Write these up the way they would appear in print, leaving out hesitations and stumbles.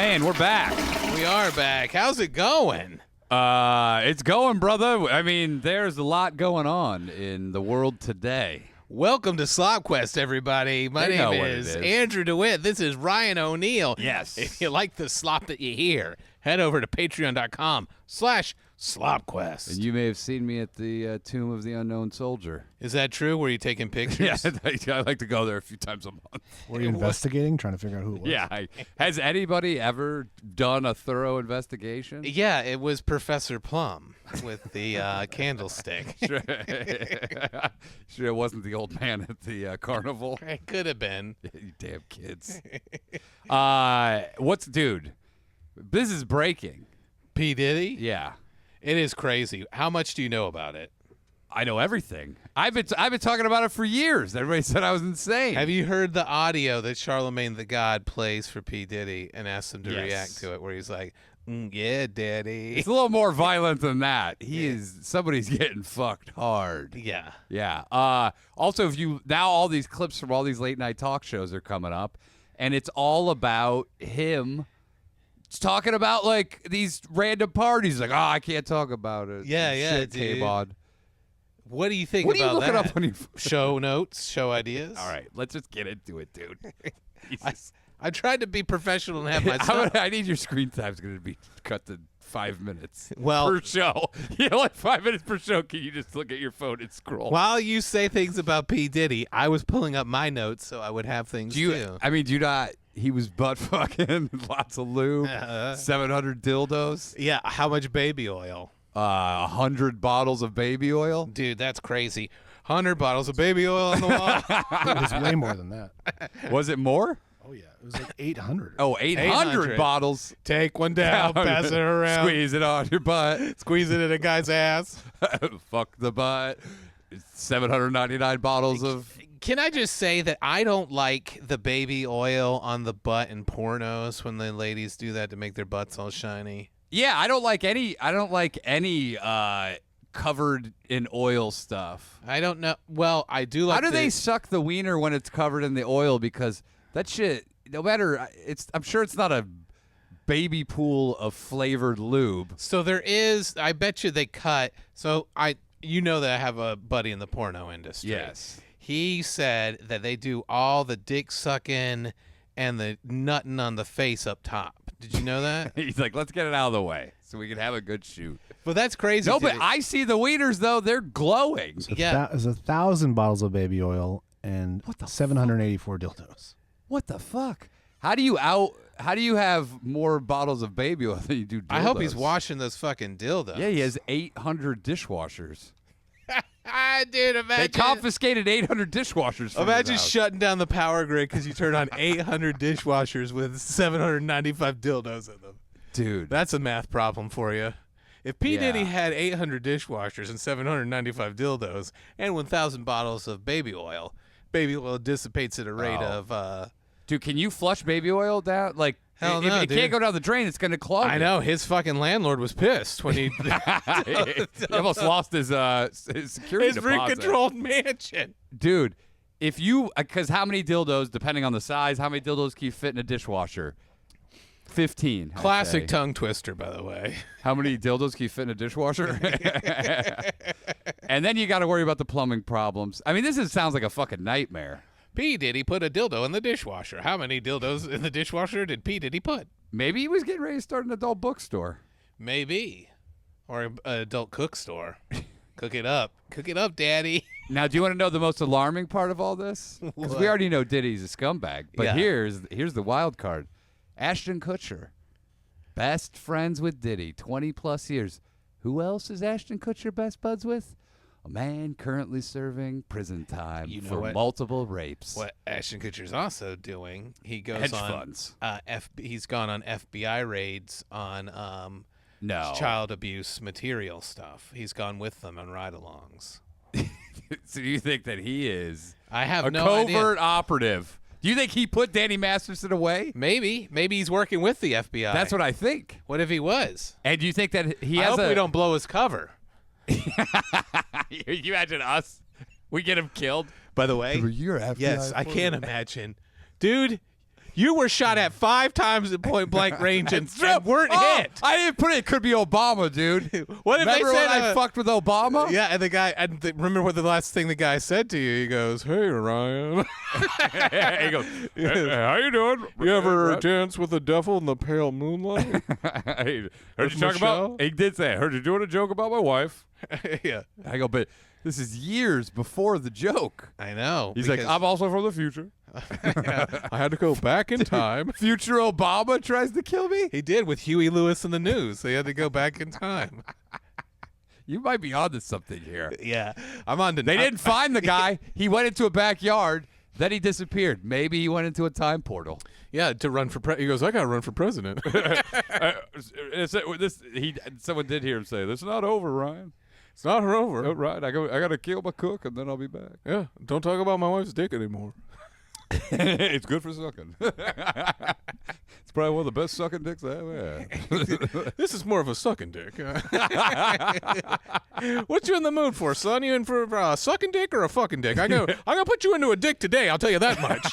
Man, we're back. We are back. How's it going? It's going, brother. I mean, there's a lot going on in the world today. Welcome to Slop Quest, everybody. My name is Andrew DeWitt. This is Ryan O'Neill. Yes. If you like the slop that you hear, head over to patreon.com/SlopQuest. And you may have seen me at the Tomb of the Unknown Soldier. Is that true? Were you taking pictures? Yeah, I like to go there a few times a month. Were you investigating, trying to figure out who it was? Yeah. Has anybody ever done a thorough investigation? Yeah, it was Professor Plum with the candlestick. Sure. Sure it wasn't the old man at the carnival? It could have been. You damn kids. Dude, this is breaking. P. Diddy? Yeah. It is crazy. How much do you know about it? I know everything. I've been talking about it for years. Everybody said I was insane. Have you heard the audio that Charlemagne the God plays for P. Diddy and asks him to Yes. react to it, where he's like, yeah, daddy. It's a little more violent than that. Somebody's getting fucked hard. Yeah. Yeah. Also, all these clips from all these late night talk shows are coming up, and it's all about him. It's talking about like these random parties. Like, I can't talk about it. Yeah, Shit dude. came on. What do you think What are about you looking that? up on your Show notes, show ideas? All right, let's just get into it, dude. I tried to be professional and have my stuff. I need your screen time's going to be cut to 5 minutes Well- per show. Like 5 minutes per show. Can you just look at your phone and scroll? While you say things about P. Diddy, I was pulling up my notes so I would have things too. He was butt fucking, lots of lube, 700 dildos, Yeah, how much baby oil? 100 bottles of baby oil. Dude, that's crazy. 100 bottles of baby oil on the wall. It was way more than that. Was it more? Oh, yeah. It was like 800. Oh, 800 bottles. Take one down, pass it around. Squeeze it on your butt. Squeeze it in a guy's ass. Fuck the butt. 799 bottles of... Can I just say that I don't like the baby oil on the butt in pornos when the ladies do that to make their butts all shiny? Yeah, I don't like any covered in oil stuff. I don't know. Well, I do like. How do they suck the wiener when it's covered in the oil? Because that shit, no matter, I'm sure it's not a baby pool of flavored lube. So there is. I bet you they cut. So you know that I have a buddy in the porno industry. Yes. He said that they do all the dick sucking and the nutting on the face up top. Did you know that? He's like, let's get it out of the way so we can have a good shoot. Well, that's crazy. No, but I see the wieners, though. They're glowing. Yeah. There's 1,000 bottles of baby oil and 784 dildos. What the fuck? How do you have more bottles of baby oil than you do dildos? I hope he's washing those fucking dildos. Yeah, he has 800 dishwashers. Dude, imagine. They confiscated 800 dishwashers from Imagine his house. shutting down the power grid because you turn on 800 dishwashers with 795 dildos in them. Dude. That's a math problem for you. If P. Yeah. Diddy had 800 dishwashers and 795 dildos and 1,000 bottles of baby oil dissipates at a rate of... Dude, can you flush baby oil down? Like, Hell if no, it dude. can't go down the drain, it's going to clog I it. know. His fucking landlord was pissed when he... He almost lost his security his deposit. rent-controlled mansion. Dude, because how many dildos, depending on the size, how many dildos can you fit in a dishwasher? 15. I'd Classic say. tongue twister, by the way. How many dildos can you fit in a dishwasher? And then you got to worry about the plumbing problems. I mean, sounds like a fucking nightmare. P. Diddy put a dildo in the dishwasher. How many dildos in the dishwasher did P. Diddy put? Maybe he was getting ready to start an adult bookstore. Maybe. Or an adult cook store. Cook it up. Cook it up, daddy. Now, do you want to know the most alarming part of all this? Because we What? already know Diddy's a scumbag. But Yeah. here's the wild card. Ashton Kutcher, best friends with Diddy, 20-plus years. Who else is Ashton Kutcher best buds with? A man currently serving prison time You know for what? multiple rapes. What Ashton Kutcher's also doing, he goes Hedge on funds. He's gone on FBI raids on No. child abuse material stuff. He's gone with them on ride-alongs. So you think that he is I have a no covert idea. operative? Do you think he put Danny Masterson away? Maybe he's working with the FBI. That's what I think. What if he was? And do you think that he I has hope we don't blow his cover. You imagine us? We get him killed. By the way, You're FBI yes, I can't imagine. Dude, You were shot at 5 times at point blank range and weren't hit. I didn't put it. It could be Obama, dude. What if Remember they said when I fucked with Obama? Yeah, and the guy. Remember what the last thing the guy said to you? He goes, "Hey, Ryan." He goes, hey, how you doing? You ever dance with the devil in the pale moonlight? Hey, heard With you talk Michelle? about? He did say, I heard you doing a joke about my wife. Yeah, I go, but this is years before the joke. I know. He's like, I'm also from the future. I had to go back in time. Future Obama tries to kill me? He did with Huey Lewis in the news. They had to go back in time. You might be onto something here. Yeah, I'm on to. They didn't find the guy. He went into a backyard. Then he disappeared. Maybe he went into a time portal. Yeah, to run for he goes, I got to run for president. Someone did hear him say, "This is not over, Ryan." It's not over. Oh, right. I got to kill my cook, and then I'll be back. Yeah, don't talk about my wife's dick anymore. It's good for sucking. It's probably one of the best sucking dicks I ever had. This is more of a sucking dick. What you in the mood for, son? You in for a sucking dick or a fucking dick? I'm gonna put you into a dick today. I'll tell you that much.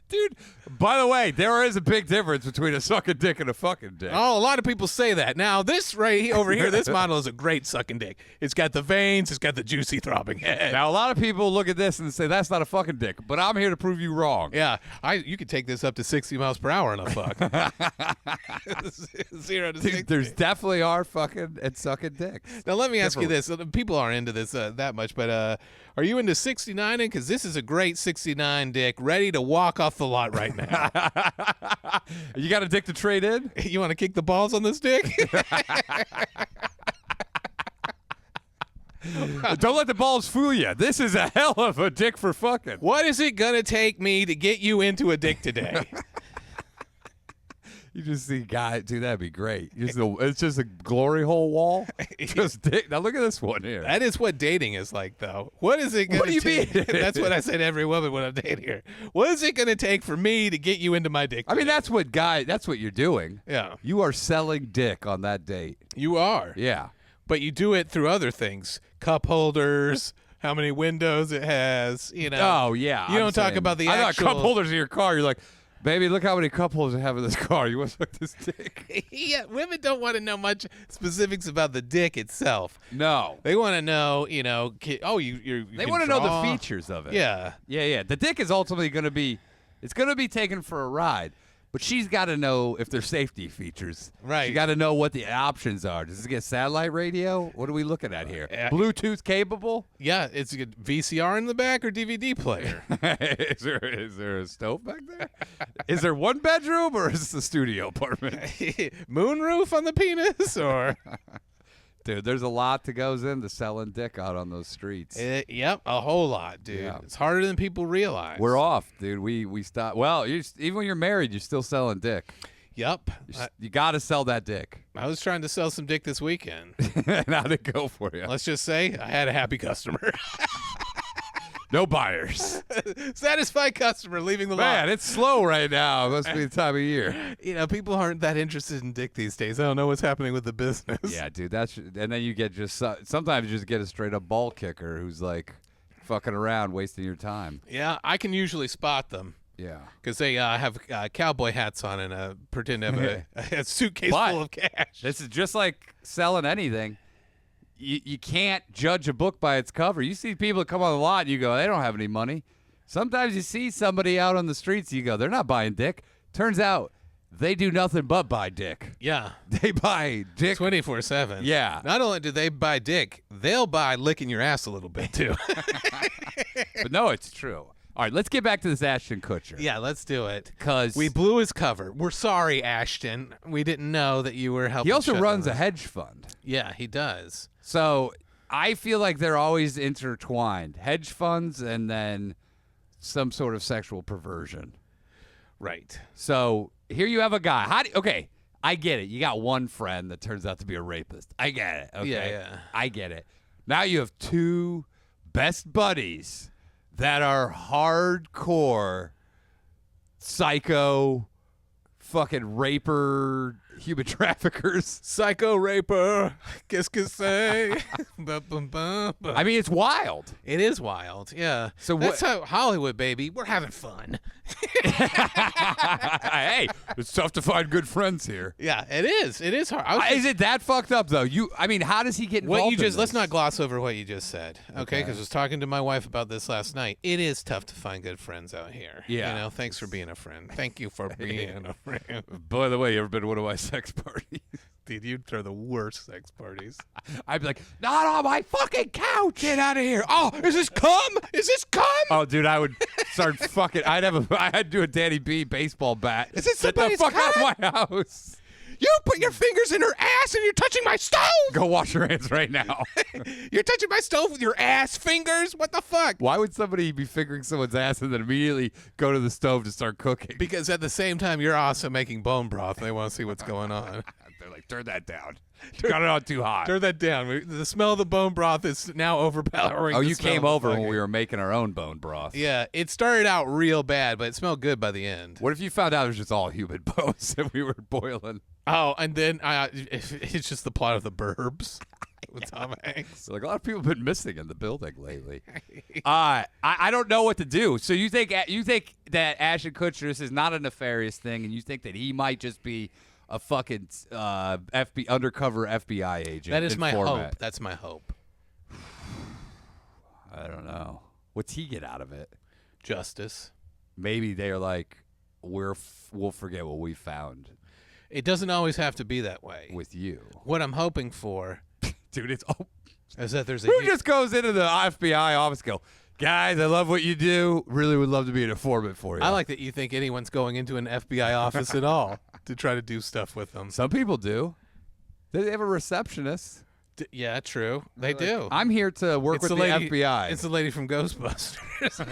Dude, by the way, there is a big difference between a sucking dick and a fucking dick. Oh, a lot of people say that. Now, this over here, this model is a great sucking dick. It's got the veins. It's got the juicy throbbing head. Now, a lot of people look at this and say, that's not a fucking dick, but I'm here to prove you wrong. Yeah, you could take this up to 60 miles per hour in a fuck. 0 to 60. Dude, there's definitely are fucking and sucking dicks. Now, let me ask you this. People aren't into this that much, but are you into 69ing? Because this is a great 69 dick ready to walk off the lot right now. You got a dick to trade in? You want to kick the balls on this dick? Don't let the balls fool you. This is a hell of a dick for fucking. What is it going to take me to get you into a dick today? You just see guy, dude, that'd be great. It's just a glory hole wall. Just dick. Now look at this one here. That is what dating is like, though. What is it going to What do you take? mean? That's what I say to every woman when I'm dating her. What is it going to take for me to get you into my dick I mean, today? that's what you're doing. Yeah. You are selling dick on that date. You are. Yeah. But you do it through other things. Cup holders, how many windows it has, you know. Oh, yeah. You don't talk about the I actual... thought cup holders in your car. You're like, baby, look how many cup holders I have in this car. You want to suck this dick? Yeah, women don't want to know much specifics about the dick itself. No. They want to know, you They want to know the features of it. Yeah. Yeah, yeah. The dick is ultimately going to be, it's going to be taken for a ride. But she's got to know if there's safety features. Right. She got to know what the options are. Does it get satellite radio? What are we looking at here? Bluetooth capable? Yeah, it's a VCR in the back or DVD player. Is there a stove back there? Is there one bedroom or is this a studio apartment? Moonroof on the penis or... Dude, there's a lot that goes into selling dick out on those streets. Yep, a whole lot, dude. Yeah. It's harder than people realize. We're off, dude. We stop. Well, even when you're married, you're still selling dick. Yep. You got to sell that dick. I was trying to sell some dick this weekend. And how'd it go for you? Let's just say I had a happy customer. No buyers. Satisfied customer leaving the lot. Man, it's slow right now. It must be the time of year. You know, people aren't that interested in dick these days. I don't know what's happening with the business. Yeah, dude. And then you get sometimes you just get a straight up ball kicker who's like fucking around, wasting your time. Yeah, I can usually spot them. Yeah. Because they have cowboy hats on and pretend to have a suitcase But full of cash. This is just like selling anything. You can't judge a book by its cover. You see people that come on the lot and you go, they don't have any money. Sometimes you see somebody out on the streets, you go, they're not buying dick. Turns out they do nothing but buy dick. Yeah. They buy dick 24/7. Yeah. Not only do they buy dick, they'll buy licking your ass a little bit too. But no, it's true. All right, let's get back to this Ashton Kutcher. Yeah, let's do it. Because we blew his cover. We're sorry, Ashton. We didn't know that you were helping. He also shut runs them a hedge fund. Yeah, he does. So I feel like they're always intertwined. Hedge funds and then some sort of sexual perversion. Right. So here you have a guy. Okay, I get it. You got one friend that turns out to be a rapist. I get it. Okay? Yeah. I get it. Now you have two best buddies that are hardcore psycho fucking raper human traffickers. Psycho raper. Qu'est-ce que c'est? I mean, it's wild. It is wild, yeah. So that's how Hollywood, baby. We're having fun. Hey, it's tough to find good friends here. Yeah, it is. It is hard. Is it that fucked up though? I mean, how does he get involved? What you in just let's this? not gloss over what you just said, okay? Because I was talking to my wife about this last night. It is tough to find good friends out here. Yeah. You know, thanks for being a friend. Thank you for being a friend. By the way, you ever been to one of my sex parties? Dude, you throw the worst sex parties. I'd be like, not on my fucking couch. Get out of here. Oh, is this cum? Is this cum? Oh, dude, I would start fucking. I'd do a Danny B baseball bat. Is it Get the somebody's fuck out cum? of my house. You put your fingers in her ass and you're touching my stove. Go wash your hands right now. You're touching my stove with your ass fingers? What the fuck? Why would somebody be fingering someone's ass and then immediately go to the stove to start cooking? Because at the same time, you're also making bone broth and they want to see what's going on. They're like, turn that down. You got it on too hot. Turn that down. The smell of the bone broth is now overpowering. Oh, the you smell came of the over when fucking- we were making our own bone broth. Yeah, it started out real bad, but it smelled good by the end. What if you found out it was just all human bones that we were boiling? Oh, and then it's just the plot of The Burbs with Tom Hanks. So like a lot of people have been missing in the building lately. I don't know what to do. So you think that Ashton Kutcher, this is not a nefarious thing, and you think that he might just be a fucking undercover FBI agent? That is my informant? hope. That's my hope. I don't know. What's he get out of it? Justice. Maybe they're like, we'll forget what we found It doesn't always have to be that way. with you, What I'm hoping for dude. It's is that there's a who just goes into the FBI office, and go, guys, I love what you do. Really would love to be an informant for you. I like that you think anyone's going into an FBI office at all to try to do stuff with them. Some people do. They have a receptionist. Yeah, true. They do. I'm here to work with the FBI. It's the lady from Ghostbusters.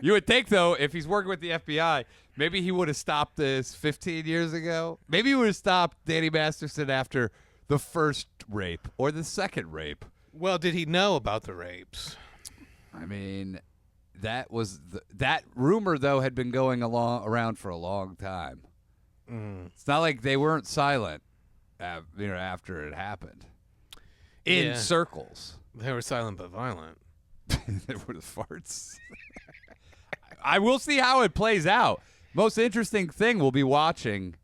You would think, though, if he's working with the FBI, maybe he would have stopped this 15 years ago. Maybe he would have stopped Danny Masterson after the first rape or the second rape. Well, did he know about the rapes? I mean, that rumor, though, had been going around for a long time. It's not like they weren't silent after it happened. In Yeah. circles. They were silent but violent. They were the farts. I will see how it plays out. Most interesting thing, we'll be watching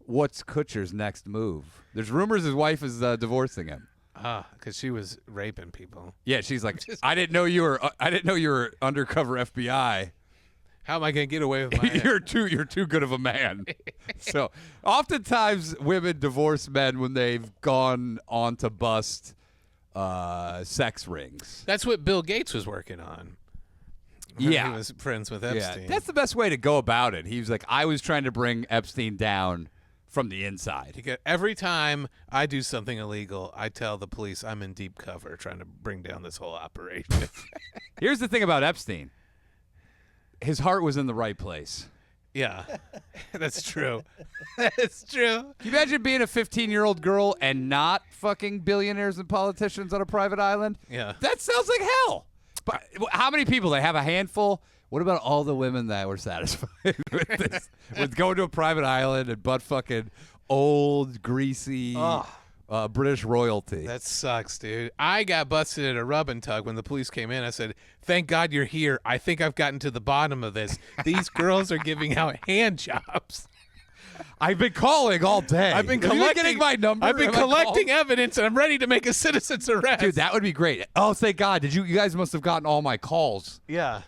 what's Kutcher's next move. There's rumors his wife is divorcing him. Because she was raping people. Yeah, she's like, I didn't know you were undercover FBI. How am I going to get away with my you're too good of a man. So oftentimes women divorce men when they've gone on to bust sex rings. That's what Bill Gates was working on. Yeah. He was friends with Epstein. Yeah, that's the best way to go about it. He was like, I was trying to bring Epstein down from the inside. Every time I do something illegal, I tell the police I'm in deep cover trying to bring down this whole operation. Here's the thing about Epstein. His heart was in the right place. Yeah, that's true. That's true. Can you imagine being a 15-year-old girl and not fucking billionaires and politicians on a private island? Yeah. That sounds like hell. But how many people? They have a handful. What about all the women that were satisfied with this? With going to a private island and butt fucking old, greasy British royalty. That sucks, dude. I got busted at a rub and tug when the police came in. I said, thank God you're here. I think I've gotten to the bottom of this. These girls are giving out hand jobs. I've been calling all day. I've been Have you collecting getting my number. I've been Have I collecting called? evidence, and I'm ready to make a citizen's arrest. Dude, that would be great. Oh, thank God. You guys must have gotten all my calls. yeah.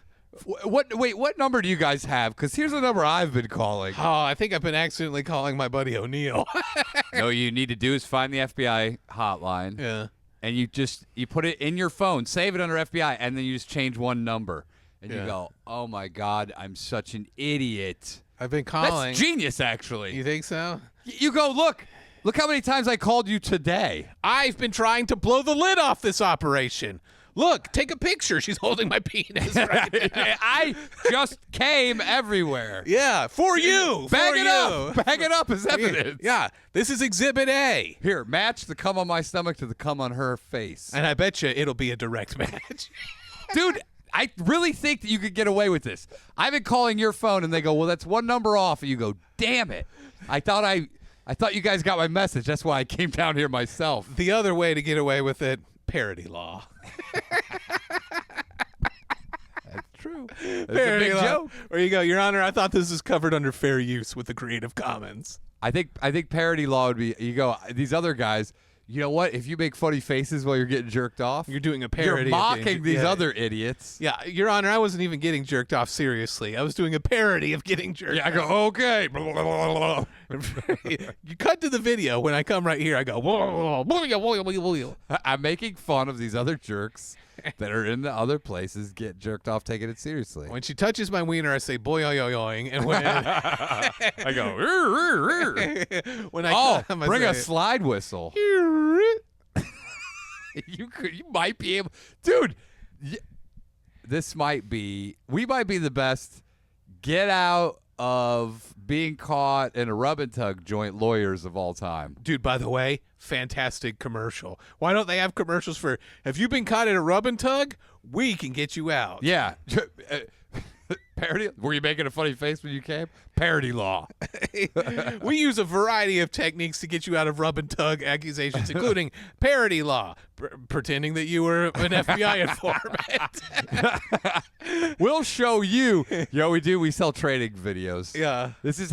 What number do you guys have? Because here's the number I've been calling. Oh, I think I've been accidentally calling my buddy O'Neill. No, you need to do is find the FBI hotline. Yeah. And you put it in your phone, save it under FBI, and then you just change one number. And you Yeah. go, oh my God, I'm such an idiot. I've been calling. That's genius, actually. You think so? You go, look how many times I called you today. I've been trying to blow the lid off this operation. Look, take a picture. She's holding my penis right now. I just came everywhere. Yeah, for you. Bag for it you. up. Bag it up as evidence. Yeah, this is Exhibit A. Here, match the cum on my stomach to the cum on her face. And I bet you it'll be a direct match. Dude, I really think that you could get away with this. I've been calling your phone, and they go, well, that's one number off. And you go, damn it. I thought I I thought you guys got my message. That's why I came down here myself. The other way to get away with it, parody law. That's true. That's a Parody big law. joke. There you go, Your Honor. I thought this was covered under fair use with the Creative Commons. I think parody law would be, you go, these other guys, you know what? If you make funny faces while you're getting jerked off, You're doing a parody. you're of getting- mocking these yeah. other idiots. Yeah, Your Honor, I wasn't even getting jerked off seriously. I was doing a parody of getting jerked Yeah, I off. go, okay. You cut to the video. When I come right here, I go, whoa, whoa, whoa, whoa, whoa. I'm making fun of these other jerks that are in the other places get jerked off taking it seriously. When she touches my wiener, I say, boy, yo, yo, yoing. And when I go, "Rrr, rrr, rrr." when I come, I bring a say, slide whistle. You might be able, dude. We might be the best get out of being caught in a rub and tug joint lawyers of all time. Dude, by the way, fantastic commercial. Why don't they have commercials for, have you been caught in a rub and tug? We can get you out. Yeah. Parody? Were you making a funny face when you came? Parody law. We use a variety of techniques to get you out of rub and tug accusations, including parody law, pretending that you were an FBI informant. We'll show you. We sell training videos. Yeah. This is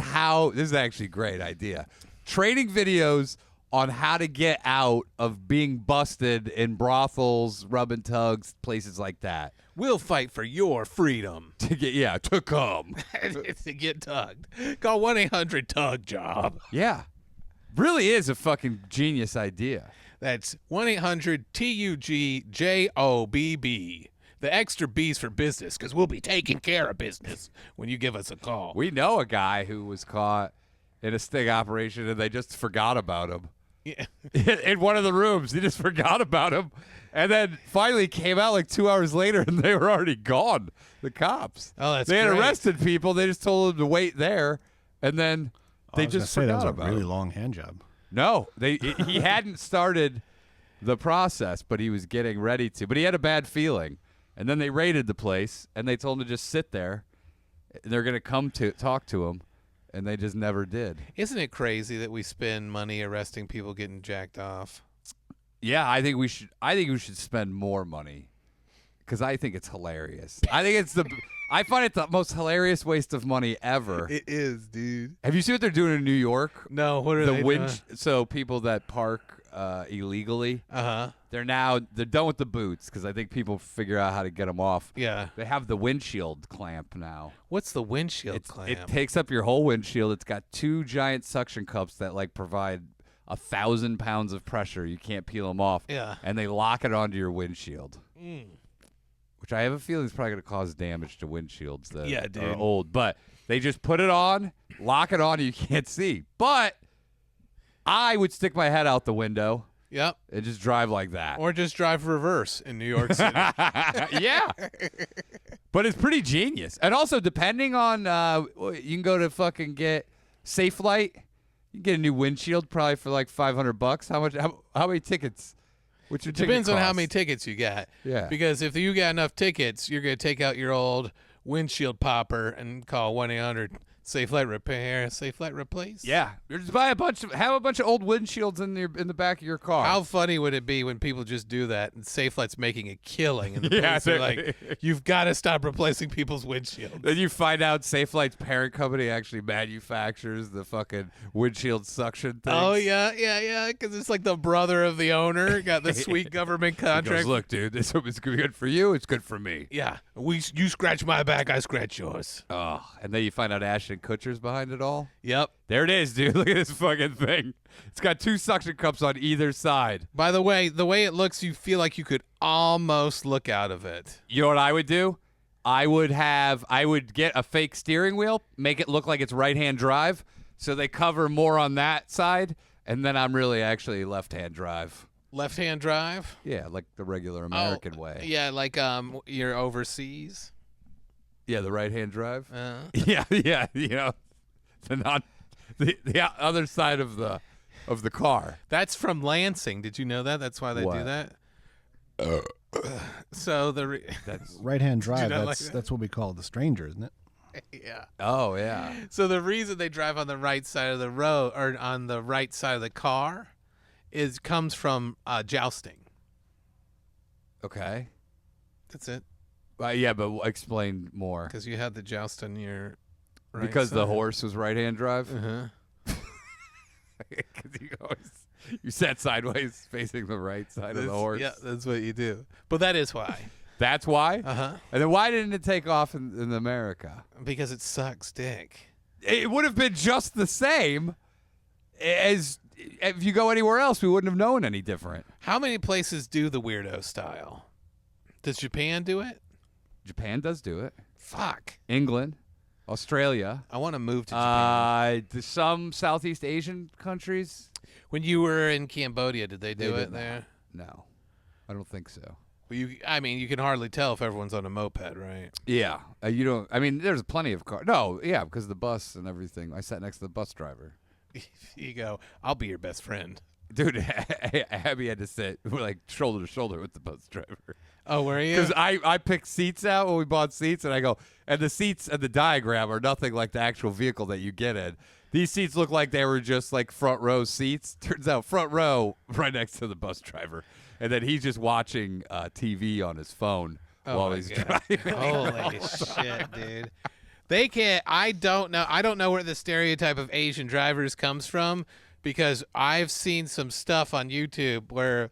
actually a great idea. Training videos on how to get out of being busted in brothels, rub and tugs, places like that. We'll fight for your freedom. To come. To get tugged. Call 1-800-TUG-JOB. Yeah. Really is a fucking genius idea. That's 1-800-TUG-JOBB. The extra B's for business, because we'll be taking care of business when you give us a call. We know a guy who was caught in a sting operation and they just forgot about him. Yeah. In one of the rooms. They just forgot about him. And then finally came out like 2 hours later and they were already gone, the cops. Oh, that's They had great. arrested people. They just told them to wait there. And then they I was gonna just say that forgot was a about really him. long hand job. No, he hadn't started the process, but he was getting ready to. But he had a bad feeling. And then they raided the place and they told him to just sit there. They're going to come to talk to him. And they just never did. Isn't it crazy that we spend money arresting people getting jacked off? Yeah, I think we should spend more money because I think it's hilarious. I find it the most hilarious waste of money ever. It is, dude. Have you seen what they're doing in New York? No, what are The they winch. So people that park illegally, Uh-huh. they're done with the boots because I think people figure out how to get them off. Yeah. They have the windshield clamp now. What's the windshield It clamp? takes up your whole windshield. It's got two giant suction cups that provide 1,000 pounds of pressure. You can't peel them off. Yeah. And they lock it onto your windshield. Mm. Which I have a feeling is probably going to cause damage to windshields that Yeah, dude. are old. But they just put it on, lock it on, and you can't see. But I would stick my head out the window Yep. and just drive like that. Or just drive reverse in New York City. Yeah. But it's pretty genius. And also, depending on, you can go to fucking get Safe Light. You can get a new windshield probably for like $500. How many tickets? What's your ticket Depends on how cost? many tickets you got. Yeah. Because if you got enough tickets, you're going to take out your old windshield popper and call 1-800 Safe Light Repair, Safe Light Replace. Yeah, just have a bunch of old windshields in the back of your car. How funny would it be when people just do that and Safe Light's making a killing and the Yeah, police are like, you've got to stop replacing people's windshields. Then you find out Safe Light's parent company actually manufactures the fucking windshield suction things. Oh, yeah, because it's like the brother of the owner, got the sweet government He contract. goes, look, dude, this is good for you. It's good for me. Yeah, you scratch my back, I scratch yours. Oh, and then you find out Ashton Kutcher's behind it all. Yep. There it is, dude. Look at this fucking thing. It's got two suction cups on either side. By the way it looks, you feel like you could almost look out of it. You know what I would do? I would get a fake steering wheel, make it look like it's right-hand drive, so they cover more on that side, and then I'm really actually left-hand drive. Left-hand drive? Yeah, like the regular American way. Yeah, like you're overseas. Yeah, the right-hand drive. Uh, Yeah, you know, the other side of the car. that's from Lansing. Did you know that? That's why they do What? that. So That's Right hand drive. not like That's what we call the stranger, isn't it? Yeah. Oh yeah. So the reason they drive on the right side of the road or on the right side of the car comes from jousting. Okay. That's it. Yeah, but explain more. Because you had the joust on your right Because side. the horse was right-hand drive. Uh-huh. Because you sat sideways, facing the right side of the horse. Yeah, that's what you do. But that is why. That's why. Uh-huh. And then why didn't it take off in America? Because it sucks dick. It would have been just the same as if you go anywhere else. We wouldn't have known any different. How many places do the weirdo style? Does Japan do it? Japan does do it. Fuck. England, Australia. I want to move to Japan. Some Southeast Asian countries. When you were in Cambodia, did they do They it did there? No, I don't think so. Well, you can hardly tell if everyone's on a moped, right? Yeah, you don't. I mean, there's plenty of cars. No, yeah, because of the bus and everything. I sat next to the bus driver. You go, I'll be your best friend. Dude, Abby had to sit like shoulder to shoulder with the bus driver. Oh, were you? Because I picked seats out when we bought seats, and I go, and the seats and the diagram are nothing like the actual vehicle that you get in. These seats look like they were just like front row seats. Turns out front row right next to the bus driver. And then he's just watching TV on his phone while my he's God. driving. Holy shit, dude. They can't. I don't know where the stereotype of Asian drivers comes from, because I've seen some stuff on YouTube where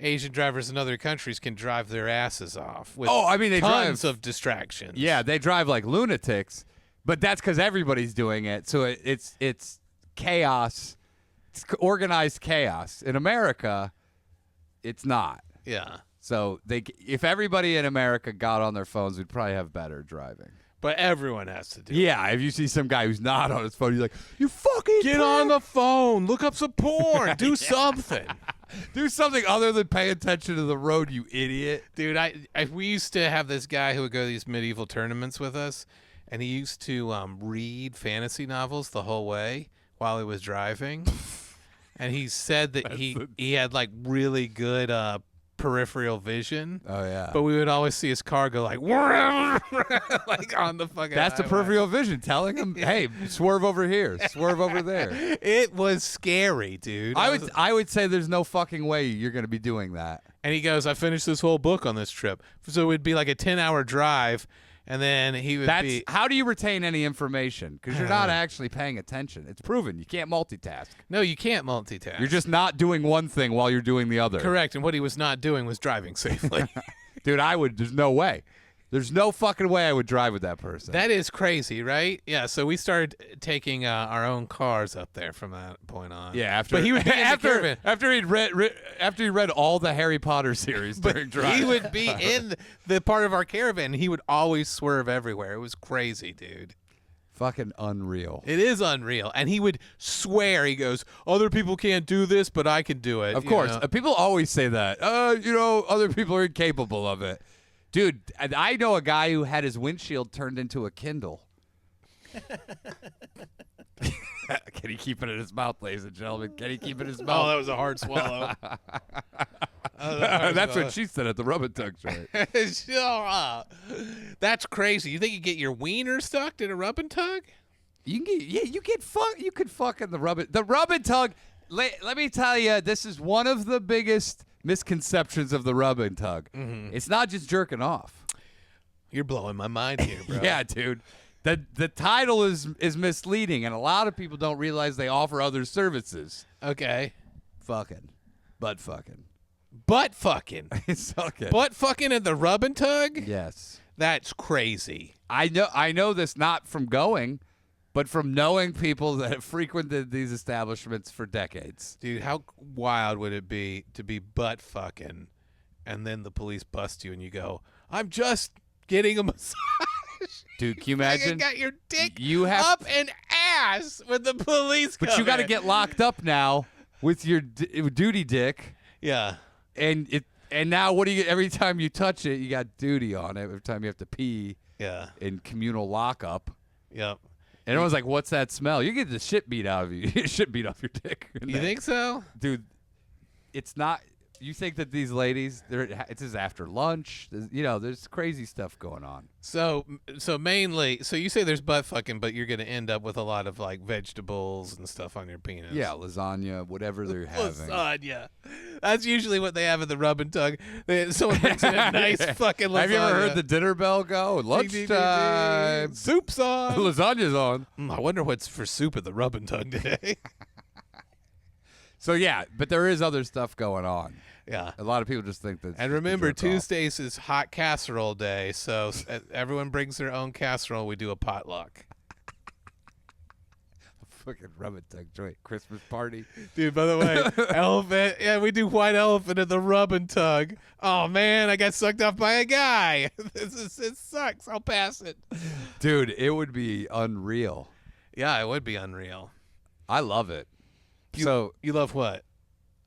Asian drivers in other countries can drive their asses off with They tons drive of distractions. Yeah, they drive like lunatics, but that's because everybody's doing it. So it's chaos. It's organized chaos. In America, it's not. Yeah. So if everybody in America got on their phones, we'd probably have better driving. But everyone has to do it. Yeah, if you see some guy who's not on his phone, you're like, you fucking Get on the phone. Look up some porn. Do something. do something other than pay attention to the road, you idiot. Dude, we used to have this guy who would go to these medieval tournaments with us, and he used to read fantasy novels the whole way while he was driving. And he said that he had like really good peripheral vision. Oh yeah. But we would always see his car go like like on the fucking That's the highway. peripheral vision telling him, hey, swerve over here, swerve over there. It was scary, dude. I would say there's no fucking way you're going to be doing that. And he goes, I finished this whole book on this trip. So it would be like a 10-hour drive, and then he would be... How do you retain any information? Because you're not actually paying attention. It's proven. You can't multitask. No, you can't multitask. You're just not doing one thing while you're doing the other. Correct, and what he was not doing was driving safely. Dude, there's no way. There's no fucking way I would drive with that person. That is crazy, right? Yeah, so we started taking our own cars up there from that point on. Yeah, after But he would be in the caravan. after he read all the Harry Potter series during driving. He would be in the part of our caravan. He would always swerve everywhere. It was crazy, dude. Fucking unreal. It is unreal. And he would swear, he goes, other people can't do this, but I can do it. Of you course. know? People always say that. Other people are incapable of it. Dude, I know a guy who had his windshield turned into a Kindle. Can he keep it in his mouth, ladies and gentlemen? Can he keep it in his Oh, mouth? that was a hard swallow. That's what she said at the Rub and Tug joint. Shut up. That's crazy. You think you get your wiener stuck in a rub and tug? You could fuck in the Rub and Tug. Let me tell you, this is one of the biggest misconceptions of the Rub and Tug. Mm-hmm. It's not just jerking off. You're blowing my mind here, bro. Yeah, dude. The title is misleading, and a lot of people don't realize they offer other services. Okay. Fucking. Butt fucking. Butt fucking. Sucking. Butt fucking in the rub and tug? Yes. That's crazy. I know this not from going, but from knowing people that have frequented these establishments for decades. Dude, how wild would it be to be butt fucking and then the police bust you and you go, I'm just getting a massage. Dude, can you Like, imagine? you got your dick You have- up an ass when the police come But you got to in. get locked up now with your duty dick, Yeah. and now what do you? Every time you touch it, you got duty on it. Every time you have to pee Yeah. in communal lockup, Yep. and everyone's like, "What's that smell?" You get the shit beat out of you. You get shit beat off your dick. You think so? dude? It's not. You think that these ladies, it's just after lunch. There's crazy stuff going on. So mainly, so you say there's butt fucking, but you're gonna end up with a lot of like vegetables and stuff on your penis. Yeah, lasagna, whatever they're having. Lasagna. That's usually what they have at the rub and tug. Someone brings in a nice fucking lasagna. Have you ever heard the dinner bell go? Lunchtime. Soup's on. Lasagna's on. I wonder what's for soup at the rub and tug today. So yeah, but there is other stuff going on. Yeah. A lot of people just think that. And remember, Tuesdays is hot casserole day, so everyone brings their own casserole. We do a potluck. Fucking rub and tug joint Christmas party. Dude, by the way, elephant. Yeah, we do white elephant at the rub and tug. Oh, man, I got sucked off by a guy. It sucks. I'll pass it. Dude, it would be unreal. Yeah, it would be unreal. I love it. You love what?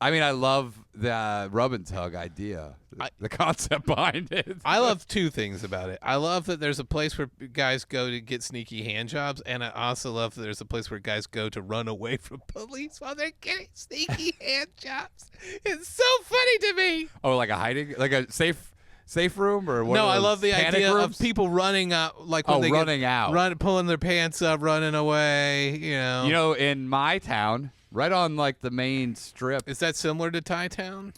I mean, I love the rub and tug idea, the concept behind it. I love two things about it. I love that there's a place where guys go to get sneaky hand jobs, and I also love that there's a place where guys go to run away from police while they're getting sneaky hand jobs. It's so funny to me. Oh, like a safe room or what? No, I love the idea rooms? of people running out, like when they running out, pulling their pants up, running away. In my town. Right on like the main strip. Is that similar to Thai Town?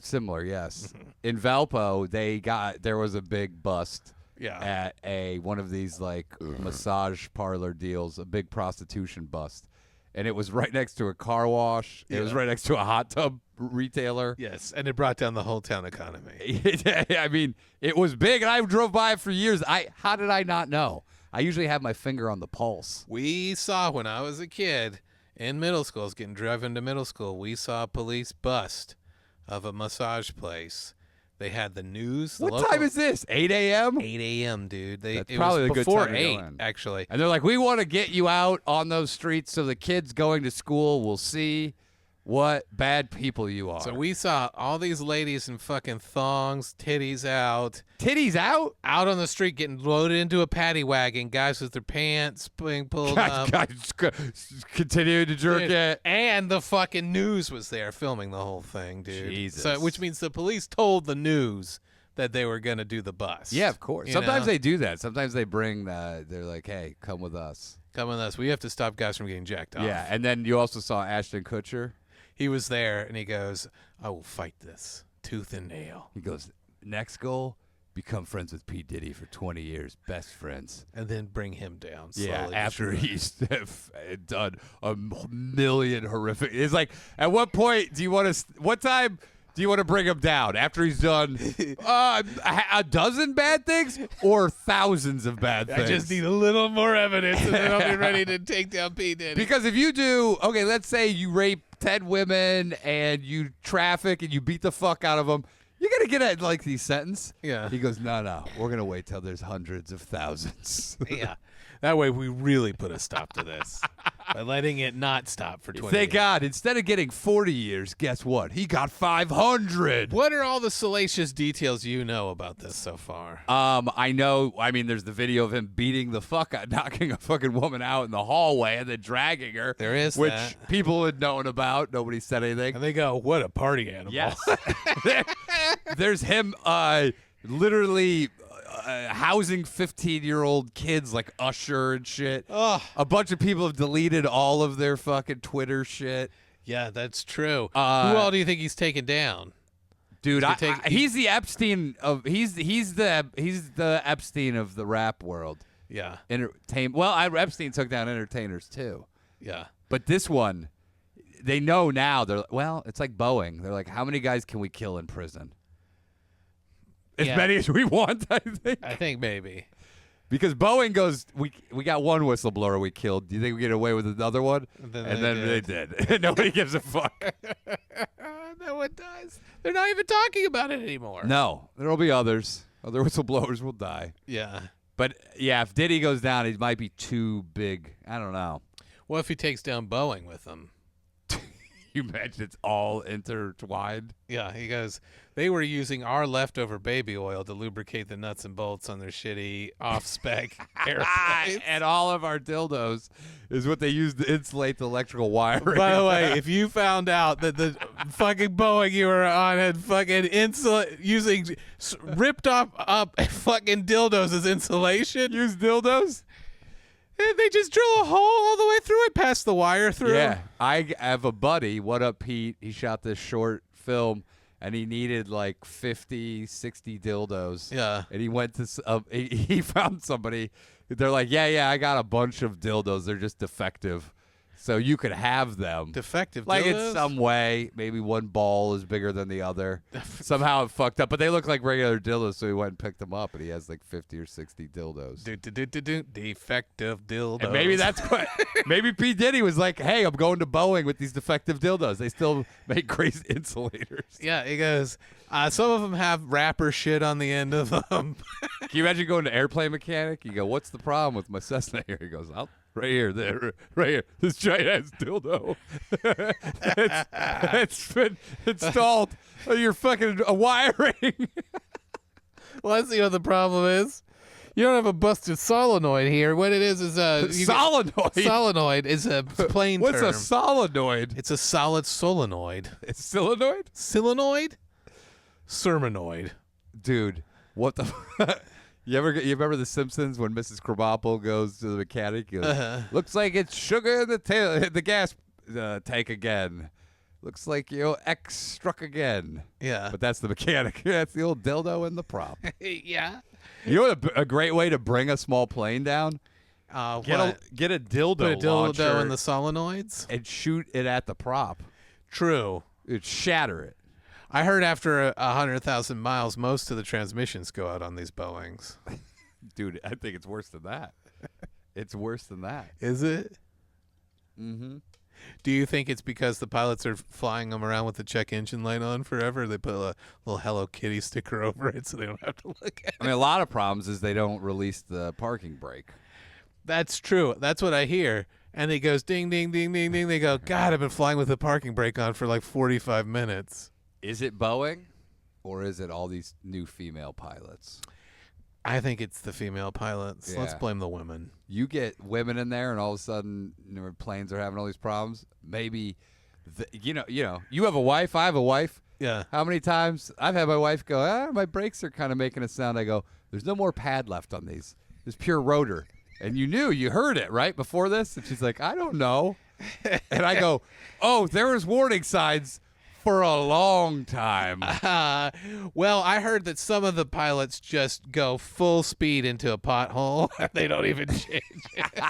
Similar, yes. In Valpo, there was a big bust Yeah. at one of these like massage parlor deals, a big prostitution bust. And it was right next to a car wash. It was right next to a hot tub retailer. Yes, and it brought down the whole town economy. I mean, it was big, and I drove by it for years. How did I not know? I usually have my finger on the pulse. We saw when I was a kid in middle school, I was getting driven to middle school, we saw a police bust of a massage place. They had the news. What time is this? 8 a.m.? 8 a.m., dude. That's it probably was a good before time to 8, go in. actually. And they're like, we want to get you out on those streets so the kids going to school will see what bad people you are. So we saw all these ladies in fucking thongs, titties out. Titties out? Out on the street getting loaded into a paddy wagon. Guys with their pants being pulled up. Guys continue to jerk Dude, it. And the fucking news was there filming the whole thing, dude. Jesus. So, which means the police told the news that they were going to do the bust. Yeah, of course. You Sometimes know? they do that. Sometimes they bring they're like, hey, come with us. Come with us. We have to stop guys from getting jacked off. Yeah, and then you also saw Ashton Kutcher. He was there, and he goes, I will fight this tooth and nail. He goes, next goal, become friends with P. Diddy for 20 years. Best friends. And then bring him down. Yeah, slowly after destroy. he's done a million horrific. It's like, at what point do you want to? What time do you want to bring him down? After he's done a dozen bad things or thousands of bad things? I just need a little more evidence, and then I'll be ready to take down P. Diddy. Because if you do, okay, let's say you rape 10 women and you traffic and you beat the fuck out of them, you're going to get a lengthy sentence. Yeah. He goes, no, we're going to wait till there's hundreds of thousands. Yeah. That way we really put a stop to this by letting it not stop for 20 Thank years. God. Instead of getting 40 years, guess what? He got 500. What are all the salacious details you know about this so far? I know. I mean, there's the video of him beating the fuck out, knocking a fucking woman out in the hallway and then dragging her. There is which that. people had known about. Nobody said anything. And they go, what a party animal. Yes. There's him literally housing 15-year-old kids like Usher and shit. Ugh. A bunch of people have deleted all of their fucking Twitter shit. Yeah, that's true. Who all do you think he's taken down? Dude, He's he's the Epstein of he's the Epstein of the rap world. Yeah. Epstein took down entertainers too. Yeah. But this one, they know now. They're like, well, it's like Boeing. They're like, how many guys can we kill in prison? As many as we want, I think. I think maybe. Because Boeing goes, we got one whistleblower we killed. Do you think we get away with another one? And then they did. Nobody gives a fuck. No one does. They're not even talking about it anymore. No, there will be others. Other whistleblowers will die. Yeah. But yeah, if Diddy goes down, he might be too big. I don't know. What if he takes down Boeing with him? you imagine it's all intertwined? Yeah, he goes, they were using our leftover baby oil to lubricate the nuts and bolts on their shitty off-spec airplanes. And all of our dildos is what they use to insulate the electrical wiring. By the way, if you found out that the fucking Boeing you were on had fucking using ripped up fucking dildos as insulation, use dildos? they just drill a hole all the way through it, pass the wire through. Yeah. I have a buddy. What up, Pete? He shot this short film, and he needed like 50, 60 dildos. Yeah. And he went to, he found somebody. They're like, yeah, I got a bunch of dildos. They're just defective. So you could have them. Defective Like dildos? in some way, maybe one ball is bigger than the other. Somehow it fucked up, but they look like regular dildos, so he went and picked them up, and he has like 50 or 60 dildos. Defective dildos. And maybe that's what. Maybe P. Diddy was like, "Hey, I'm going to Boeing with these defective dildos. They still make great insulators." Yeah, he goes, some of them have wrapper shit on the end of them. Can you imagine going to airplane mechanic? You go, "What's the problem with my Cessna here?" He goes, right here, there, right here. This giant ass dildo. it's been installed on your fucking wiring. Well, let's see what the problem is. You don't have a busted solenoid here. What it is Solenoid. Solenoid is a plain What's term. a solenoid? It's a solid solenoid. It's solenoid? Solenoid? Sermonoid. Dude, what the You remember The Simpsons when Mrs. Krabappel goes to the mechanic? He goes, looks like it's sugar in the gas tank again. Looks like X struck again. Yeah. But that's the mechanic. That's the old dildo in the prop. Yeah. You know what a great way to bring a small plane down? Get a dildo Put a dildo launcher in the solenoids? and shoot it at the prop. True. It'd shatter it. I heard after 100,000 miles, most of the transmissions go out on these Boeings. Dude, I think it's worse than that. It's worse than that. Is it? Mm-hmm. Do you think it's because the pilots are flying them around with the check engine light on forever? They put a little Hello Kitty sticker over it so they don't have to look at it. I mean, a lot of problems is they don't release the parking brake. That's true. That's what I hear. And it goes ding, ding, ding, ding, ding. They go, God, I've been flying with the parking brake on for like 45 minutes. Is it Boeing, or is it all these new female pilots? I think it's the female pilots. Yeah. Let's blame the women. You get women in there, and all of a sudden, planes are having all these problems. Maybe, you have a wife. I have a wife. Yeah. How many times I've had my wife go, my brakes are kind of making a sound. I go, there's no more pad left on these. There's pure rotor. And you heard it right before this. And she's like, I don't know. And I go, oh, there was warning signs for a long time. Well, I heard that some of the pilots just go full speed into a pothole. They don't even change it.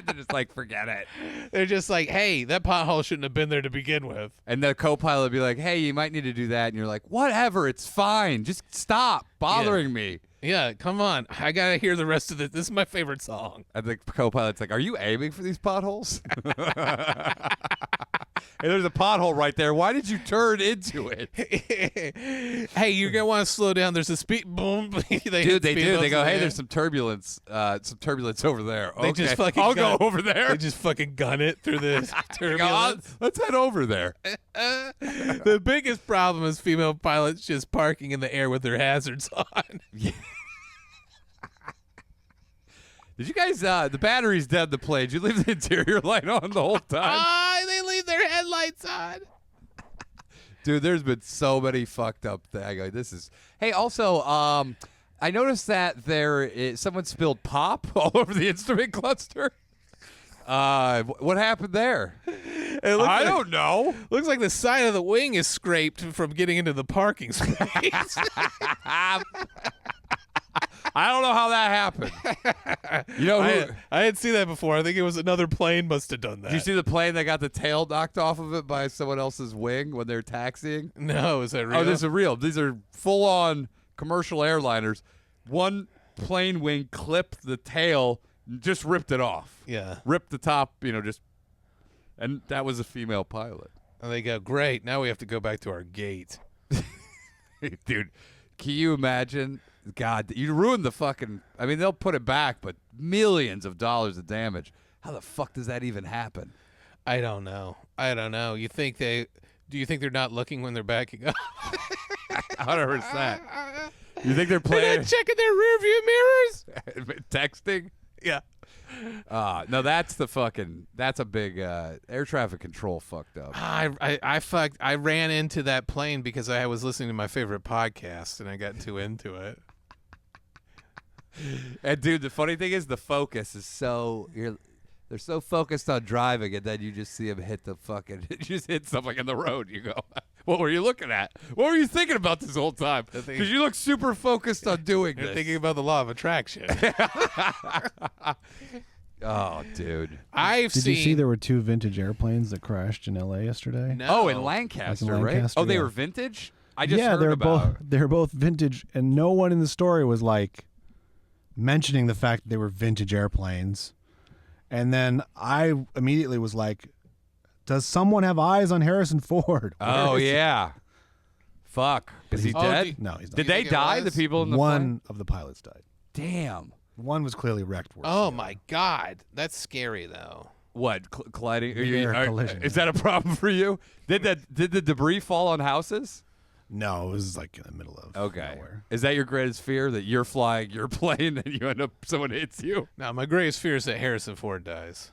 They're just like, forget it. They're just like, hey, that pothole shouldn't have been there to begin with. And the co-pilot would be like, hey, you might need to do that. And you're like, whatever, it's fine. Just stop bothering me. Yeah, come on. I got to hear the rest of this. This is my favorite song. And the co-pilot's like, are you aiming for these potholes? Hey, there's a pothole right there. Why did you turn into it? Hey, you're going to want to slow down. There's a speed. Boom. Dude, they do. They go, hey, there's some turbulence over there. They Okay, just fucking I'll gun go over there. They just fucking gun it through the turbulence. Let's head over there. The biggest problem is female pilots just parking in the air with their hazards on. Yeah. Did you guys, the battery's dead in the plane. Did you leave the interior light on the whole time? They leave their headlights on. Dude, there's been so many fucked up things. I go, this is. Hey, also, I noticed that someone spilled pop all over the instrument cluster. What happened there? I don't know. Looks like the side of the wing is scraped from getting into the parking space. I don't know how that happened. You know who? I didn't see that before. I think it was another plane must have done that. Did you see the plane that got the tail knocked off of it by someone else's wing when they're taxiing? No, is that real? Oh, this is real. These are full-on commercial airliners. One plane wing clipped the tail, just ripped it off. Yeah. Ripped the top, and that was a female pilot. And they go, great, now we have to go back to our gate. Dude, can you imagine? God, you ruined the fucking. I mean, they'll put it back, but millions of dollars of damage. How the fuck does that even happen? I don't know. Do you think they're not looking when they're backing up? 100%. You think they're They're playing not checking their rearview mirrors? texting? Yeah. No, that's a big air traffic control fucked up. I ran into that plane because I was listening to my favorite podcast and I got too into it. And dude, the funny thing is the focus is they're so focused on driving, and then you just see them hit you just hit something in the road. You go, what were you looking at? What were you thinking about this whole time? Because you look super focused on doing You're this. thinking about the law of attraction. Oh, dude. Did you see there were 2 vintage airplanes that crashed in L.A. yesterday? No. Oh, in Lancaster, right? Lancaster, Oh, they yeah. were vintage? I just Yeah, heard about they're both vintage, and no one in the story was like mentioning the fact that they were vintage airplanes. And then I immediately was like, does someone have eyes on Harrison Ford? Oh, Where is he? yeah. Fuck. Is he Oh, dead? No, he's not. Did You they think it die, the was? people in the One plane? of the pilots died. Damn. One was clearly wrecked. worse Oh than the my other. God, that's scary though. What, colliding? Mid-air collision, Is yeah. that a problem for you? Did the debris fall on houses? No, it was like in the middle of nowhere. Is that your greatest fear, that you're flying your plane and you end up, someone hits you? Now my greatest fear is that Harrison Ford dies.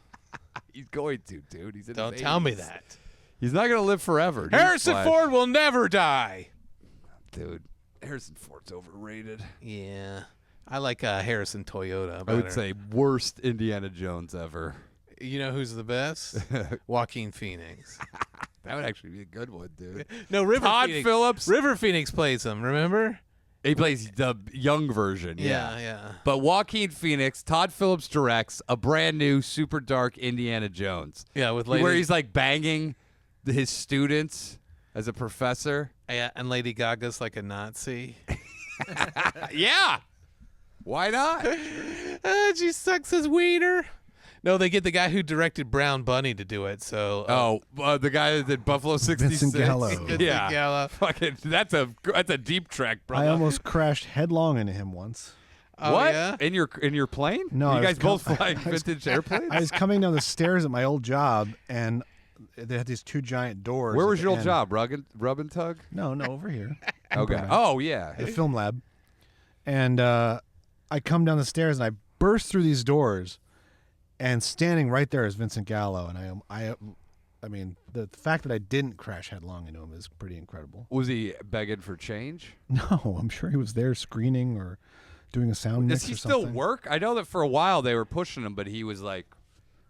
He's going to, dude. He's in Don't his tell me 80s. that. He's not going to live forever. Harrison Newsflash. Ford will never die. Dude, Harrison Ford's overrated. Yeah, I like Harrison Toyota. I better. would say worst Indiana Jones ever. You know who's the best? Joaquin Phoenix. That would actually be a good one, dude. No, River Todd Phoenix. Phillips. River Phoenix plays him. Remember? He plays the young version. Yeah. Yeah. But Joaquin Phoenix, Todd Phillips directs a brand new, super dark Indiana Jones. Yeah, with Lady. Where he's like banging his students as a professor. Yeah, and Lady Gaga's like a Nazi. Yeah. Why not? She sucks his wiener. No, they get the guy who directed Brown Bunny to do it. So. The guy that did Buffalo 66. Vincent Gallo. Vincent Yeah. Gallo. Fucking, that's a deep trek, brother. I almost crashed headlong into him once. Oh, what? yeah? In your plane? No, You I was guys both com- flying I was- vintage airplanes? I was coming down the stairs at my old job, and they had these 2 giant doors. Where at was the your old end. job? Rub and tug? No, over here. Okay. Right. Oh, yeah. The film lab. And I come down the stairs, and I burst through these doors, and standing right there is Vincent Gallo. And I mean, the fact that I didn't crash headlong into him is pretty incredible. Was he begging for change? No, I'm sure he was there screening or doing a sound mix Does he or still something. work? I know that for a while they were pushing him, but he was like,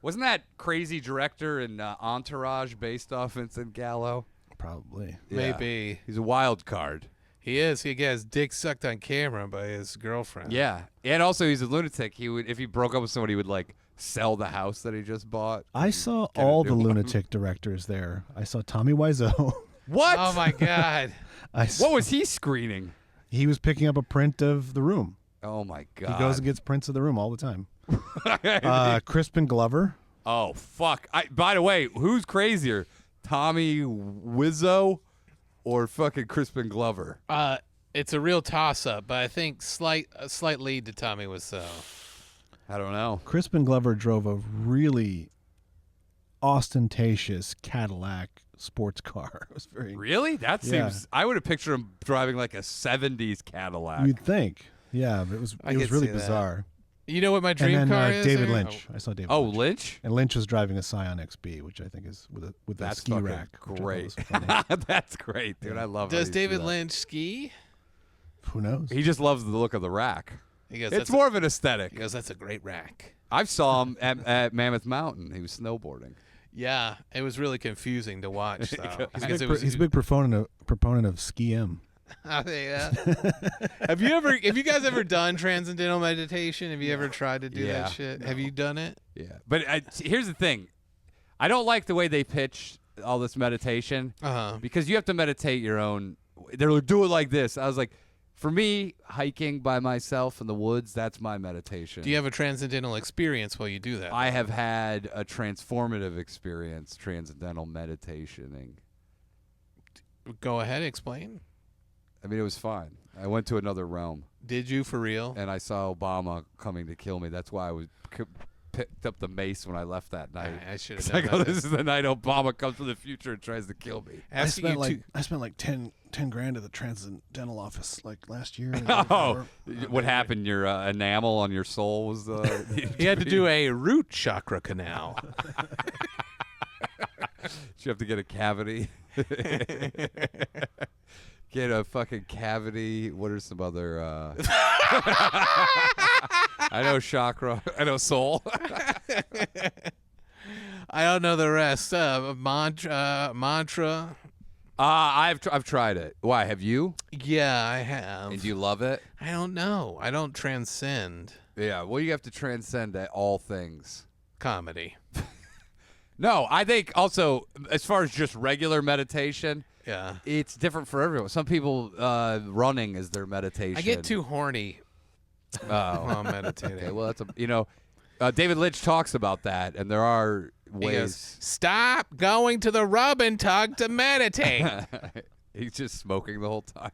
wasn't that crazy director in Entourage based off Vincent Gallo? Probably. Yeah. Maybe. He's a wild card. He is. He gets his dick sucked on camera by his girlfriend. Yeah. And also he's a lunatic. He would, if he broke up with somebody, he would like sell the house that he just bought. I saw Get a all new the one. lunatic directors there. I saw Tommy Wiseau. What? Oh my God. What was he screening? He was picking up a print of The Room. Oh my God. He goes and gets prints of The Room all the time. Crispin Glover. Oh fuck! By the way, who's crazier, Tommy Wiseau or fucking Crispin Glover? It's a real toss-up, but I think a slight lead to Tommy Wiseau. I don't know. Crispin Glover drove a really ostentatious Cadillac sports car. It was very. Really? That Yeah. seems. I would have pictured him driving like a '70s Cadillac. You'd think, yeah, but it was I it was could really see that. bizarre. You know what my dream And car then is? David there? Lynch. I saw David. Oh, Lynch. Lynch? And Lynch was driving a Scion XB, which I think is with a That's ski fucking rack. which I thought great. was funny. That's great, dude. I love. how Does you do David that. Lynch ski? Who knows? He just loves the look of the rack. He goes, It's "That's more of an aesthetic. He goes, that's a great rack. I saw him at Mammoth Mountain. He was snowboarding. Yeah, it was really confusing to watch, though. He's a big proponent of Ski M. Yeah. Have you guys ever done transcendental meditation? Have you ever tried to do Yeah. that shit? Have you done it? Yeah, but here's the thing. I don't like the way they pitch all this meditation because you have to meditate your own. They're like, do it like this. I was like, for me, hiking by myself in the woods, that's my meditation. Do you have a transcendental experience while you do that? I have had a transformative experience, transcendental meditationing. Go ahead, explain. I mean, it was fine. I went to another realm, Did you for real? and I saw Obama coming to kill me. That's why I was picked up the mace when I left that night. I should It's have like, known oh, that. this is the night Obama comes from the future and tries to kill me. I spent like 10 grand at the transcendental office like last year. Oh, what happened? Your enamel on your soul was He had to do a root chakra canal. you have to get a cavity. Get a fucking cavity. What are some other? I know chakra. I know soul. I don't know the rest. Mantra. I've tried it. Why? Have you? Yeah, I have. And do you love it? I don't know. I don't transcend Yeah. Well, you have to transcend all things. comedy. No, I think also as far as just regular meditation, Yeah. it's different for everyone. Some people running is their meditation. I get too horny Oh. while I'm meditating. Okay, well, that's David Lynch talks about that, and there are He ways. goes, stop going to the rub and tug to meditate. He's just smoking the whole time.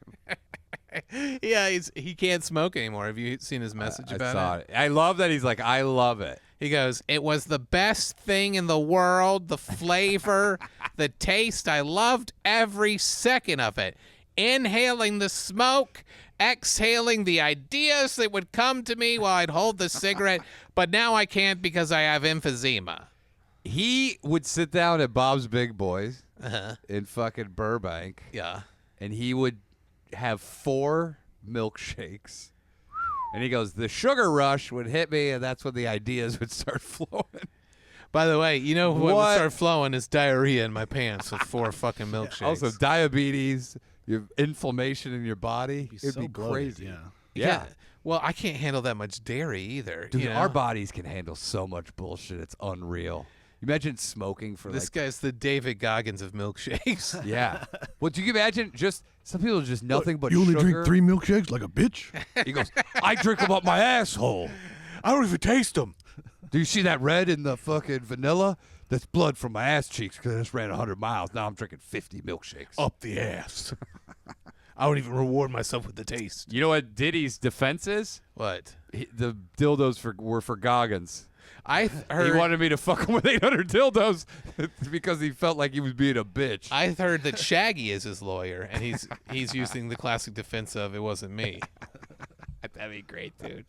Yeah, he can't smoke anymore. Have you seen his message I about saw it? it. I love that he's like, I love it. He goes, it was the best thing in the world, the flavor, the taste. I loved every second of it. Inhaling the smoke, exhaling the ideas that would come to me while I'd hold the cigarette, but now I can't because I have emphysema. He would sit down at Bob's Big Boys Uh-huh. in fucking Burbank, Yeah. and he would have 4 milkshakes. And he goes, the sugar rush would hit me, and that's when the ideas would start flowing. By the way, you know what What? would start flowing is diarrhea in my pants with 4 fucking milkshakes. Also, diabetes, you have inflammation in your body. Be It'd so be bloated, crazy. Yeah. Yeah. Well, I can't handle that much dairy either. Dude, you know? our bodies can handle so much bullshit. It's unreal. You imagine smoking for This like... guy's the David Goggins of milkshakes. Yeah. Well, do you imagine just... Some people just nothing but You only sugar. drink 3 milkshakes like a bitch? He goes, I drink them up my asshole. I don't even taste them. Do you see that red in the fucking vanilla? That's blood from my ass cheeks because I just ran 100 miles. Now I'm drinking 50 milkshakes. Up the ass. I don't even reward myself with the taste. You know what Diddy's defense is? What? The dildos were for Goggins. I heard. He wanted me to fuck him with 800 dildos because he felt like he was being a bitch. I heard that Shaggy is his lawyer, and he's using the classic defense of "it wasn't me." That'd be great, dude.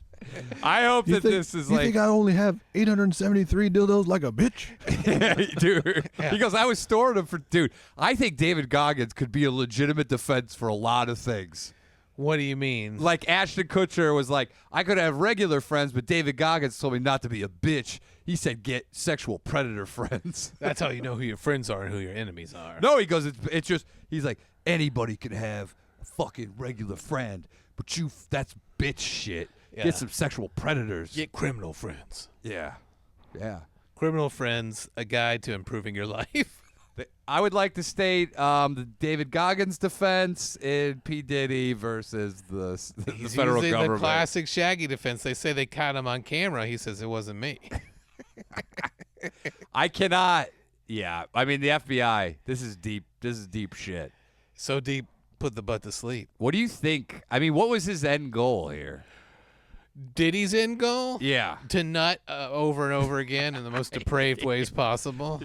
I hope that this is you like, think I only have 873 dildos like a bitch? dude. He goes, I was storing them for, dude. I think David Goggins could be a legitimate defense for a lot of things. What do you mean? Like Ashton Kutcher was like, I could have regular friends, but David Goggins told me not to be a bitch. He said get sexual predator friends. That's how you know who your friends are and who your enemies are. No, he goes, it's just, he's like, anybody can have a fucking regular friend, but that's bitch shit. Yeah. Get some sexual predators. Get criminal friends. Yeah. Yeah. Criminal Friends, a guide to improving your life. I would like to state the David Goggins defense in P. Diddy versus the He's federal using government. the classic Shaggy defense. They say they caught him on camera. He says it wasn't me. I cannot. Yeah. I mean, the FBI, this is deep. This is deep shit. So deep, put the butt to sleep. What do you think? I mean, what was his end goal here? Diddy's end goal? Yeah. To nut over and over again in the most depraved ways possible.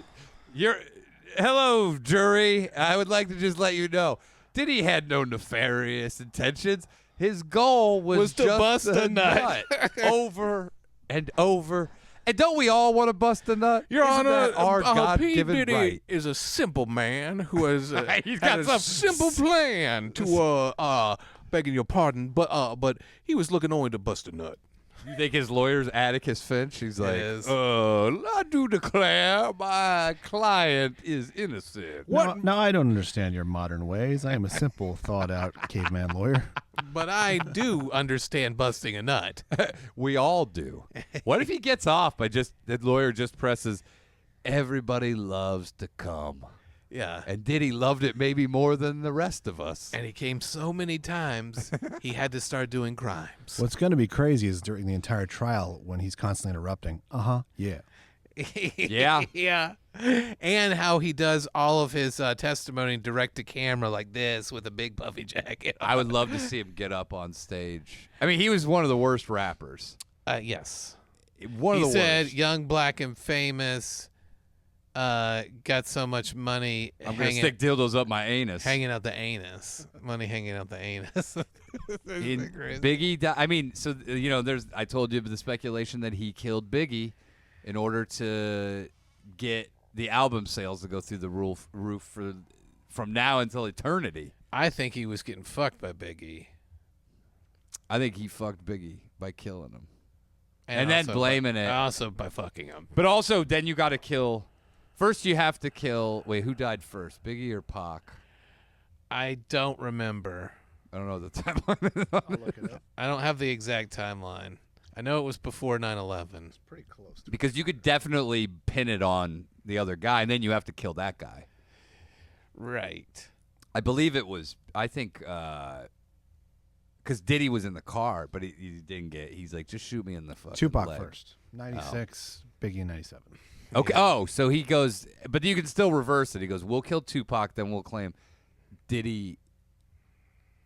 Hello, jury. I would like to just let you know, Diddy had no nefarious intentions. His goal was to just bust a nut. over and over. And don't we all want to bust a nut? Your Isn't Honor, that our P. God-given Diddy right? is a simple man who has He's had got a some simple plan to begging your pardon, but he was looking only to bust a nut. You think his lawyer's Atticus Finch? He's like, is. I do declare my client is innocent. Now I don't understand your modern ways. I am a simple, thought-out caveman lawyer. But I do understand busting a nut. We all do. What if he gets off by the lawyer just presses, everybody loves to come. Yeah. And Diddy loved it maybe more than the rest of us. And he came so many times, he had to start doing crimes. What's going to be crazy is during the entire trial when he's constantly interrupting. Yeah. Yeah. Yeah. And how he does all of his testimony direct to camera like this with a big puffy jacket. I would love to see him get up on stage. I mean, he was one of the worst rappers. Yes. One of He the said, worst. "Young, black, and famous, got so much money I'm gonna stick dildos up my anus. hanging out the anus. Money hanging out the anus." In Crazy. Biggie, I mean, so I told you the speculation that he killed Biggie in order to get the album sales to go through the roof from now until eternity. I think he was getting fucked by Biggie. I think he fucked Biggie by killing him, and then also blaming by, it. Also by fucking him. But also, then you got to kill. First, you have to kill. Wait, who died first, Biggie or Pac? I don't remember. I don't know the timeline. I'll look it up. I don't have the exact timeline. I know it was before 9/11. It's pretty close to Because you could definitely pin it on the other guy, and then you have to kill that guy. Right. I believe it was. I think because Diddy was in the car, but he didn't get. He's like, just shoot me in the fucking Tupac leg. first. 96, Biggie 97. Okay. Oh, so he goes, but you can still reverse it. He goes, we'll kill Tupac, then we'll claim Diddy.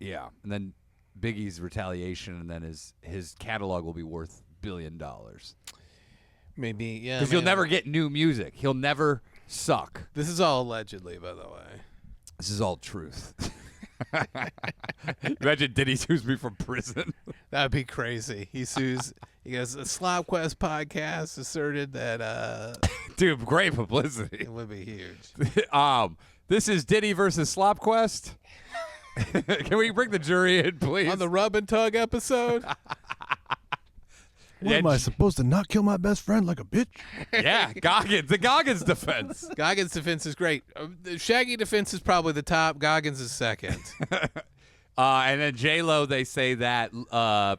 Yeah, and then Biggie's retaliation, and then his catalog will be worth $1 billion. Maybe, yeah. Because you'll never get new music. He'll never suck. This is all allegedly, by the way. This is all truth. Imagine Diddy sues me from prison. That'd be crazy. He sues. He goes, the Slop Quest podcast asserted that Dude, great publicity. it would be huge. This is Diddy versus Slop Quest. Can we bring the jury in, please? On the Rub and Tug episode? What am I supposed to not kill my best friend like a bitch? Yeah, Goggins. The Goggins defense. Goggins' defense is great. The Shaggy defense is probably the top. Goggins is second. And then J-Lo, they say that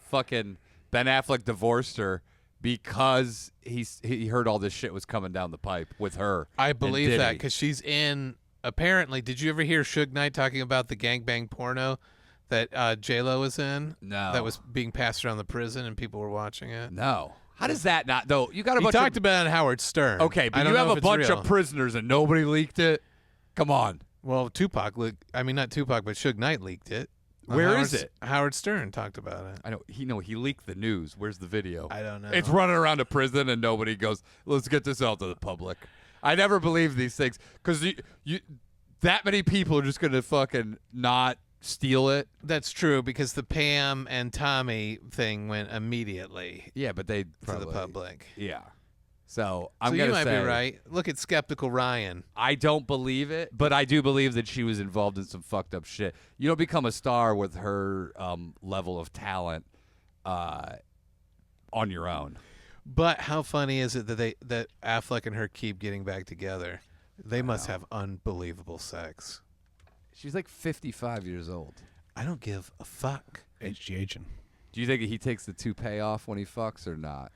fucking Ben Affleck divorced her because he heard all this shit was coming down the pipe with her. I and believe that Diddy. because she's in. Apparently, did you ever hear Suge Knight talking about the gangbang porno that J-Lo was in? No. That was being passed around the prison and people were watching it. No. How does that not, though? You got a He bunch talked of... about it on Howard Stern. Okay, I but don't you know have if a it's bunch real. of prisoners and nobody leaked it? Come on. Well, Tupac leaked. I mean, not Tupac, but Suge Knight leaked it. Where is it? Howard Stern talked about it. I know he leaked the news. Where's the video? I don't know. It's running around a prison and nobody goes, let's get this out to the public. I never believe these things because you that many people are just going to fucking not steal it. That's true because the Pam and Tommy thing went immediately Yeah, but they to probably, the public. Yeah. So I'm So going you to might say be right. Look at Skeptical Ryan. I don't believe it, but I do believe that she was involved in some fucked up shit. You don't become a star with her level of talent on your own. But how funny is it that Affleck and her keep getting back together? They must have unbelievable sex. She's like 55 years old. I don't give a fuck. HGHing. Do you think he takes the toupee off when he fucks or not?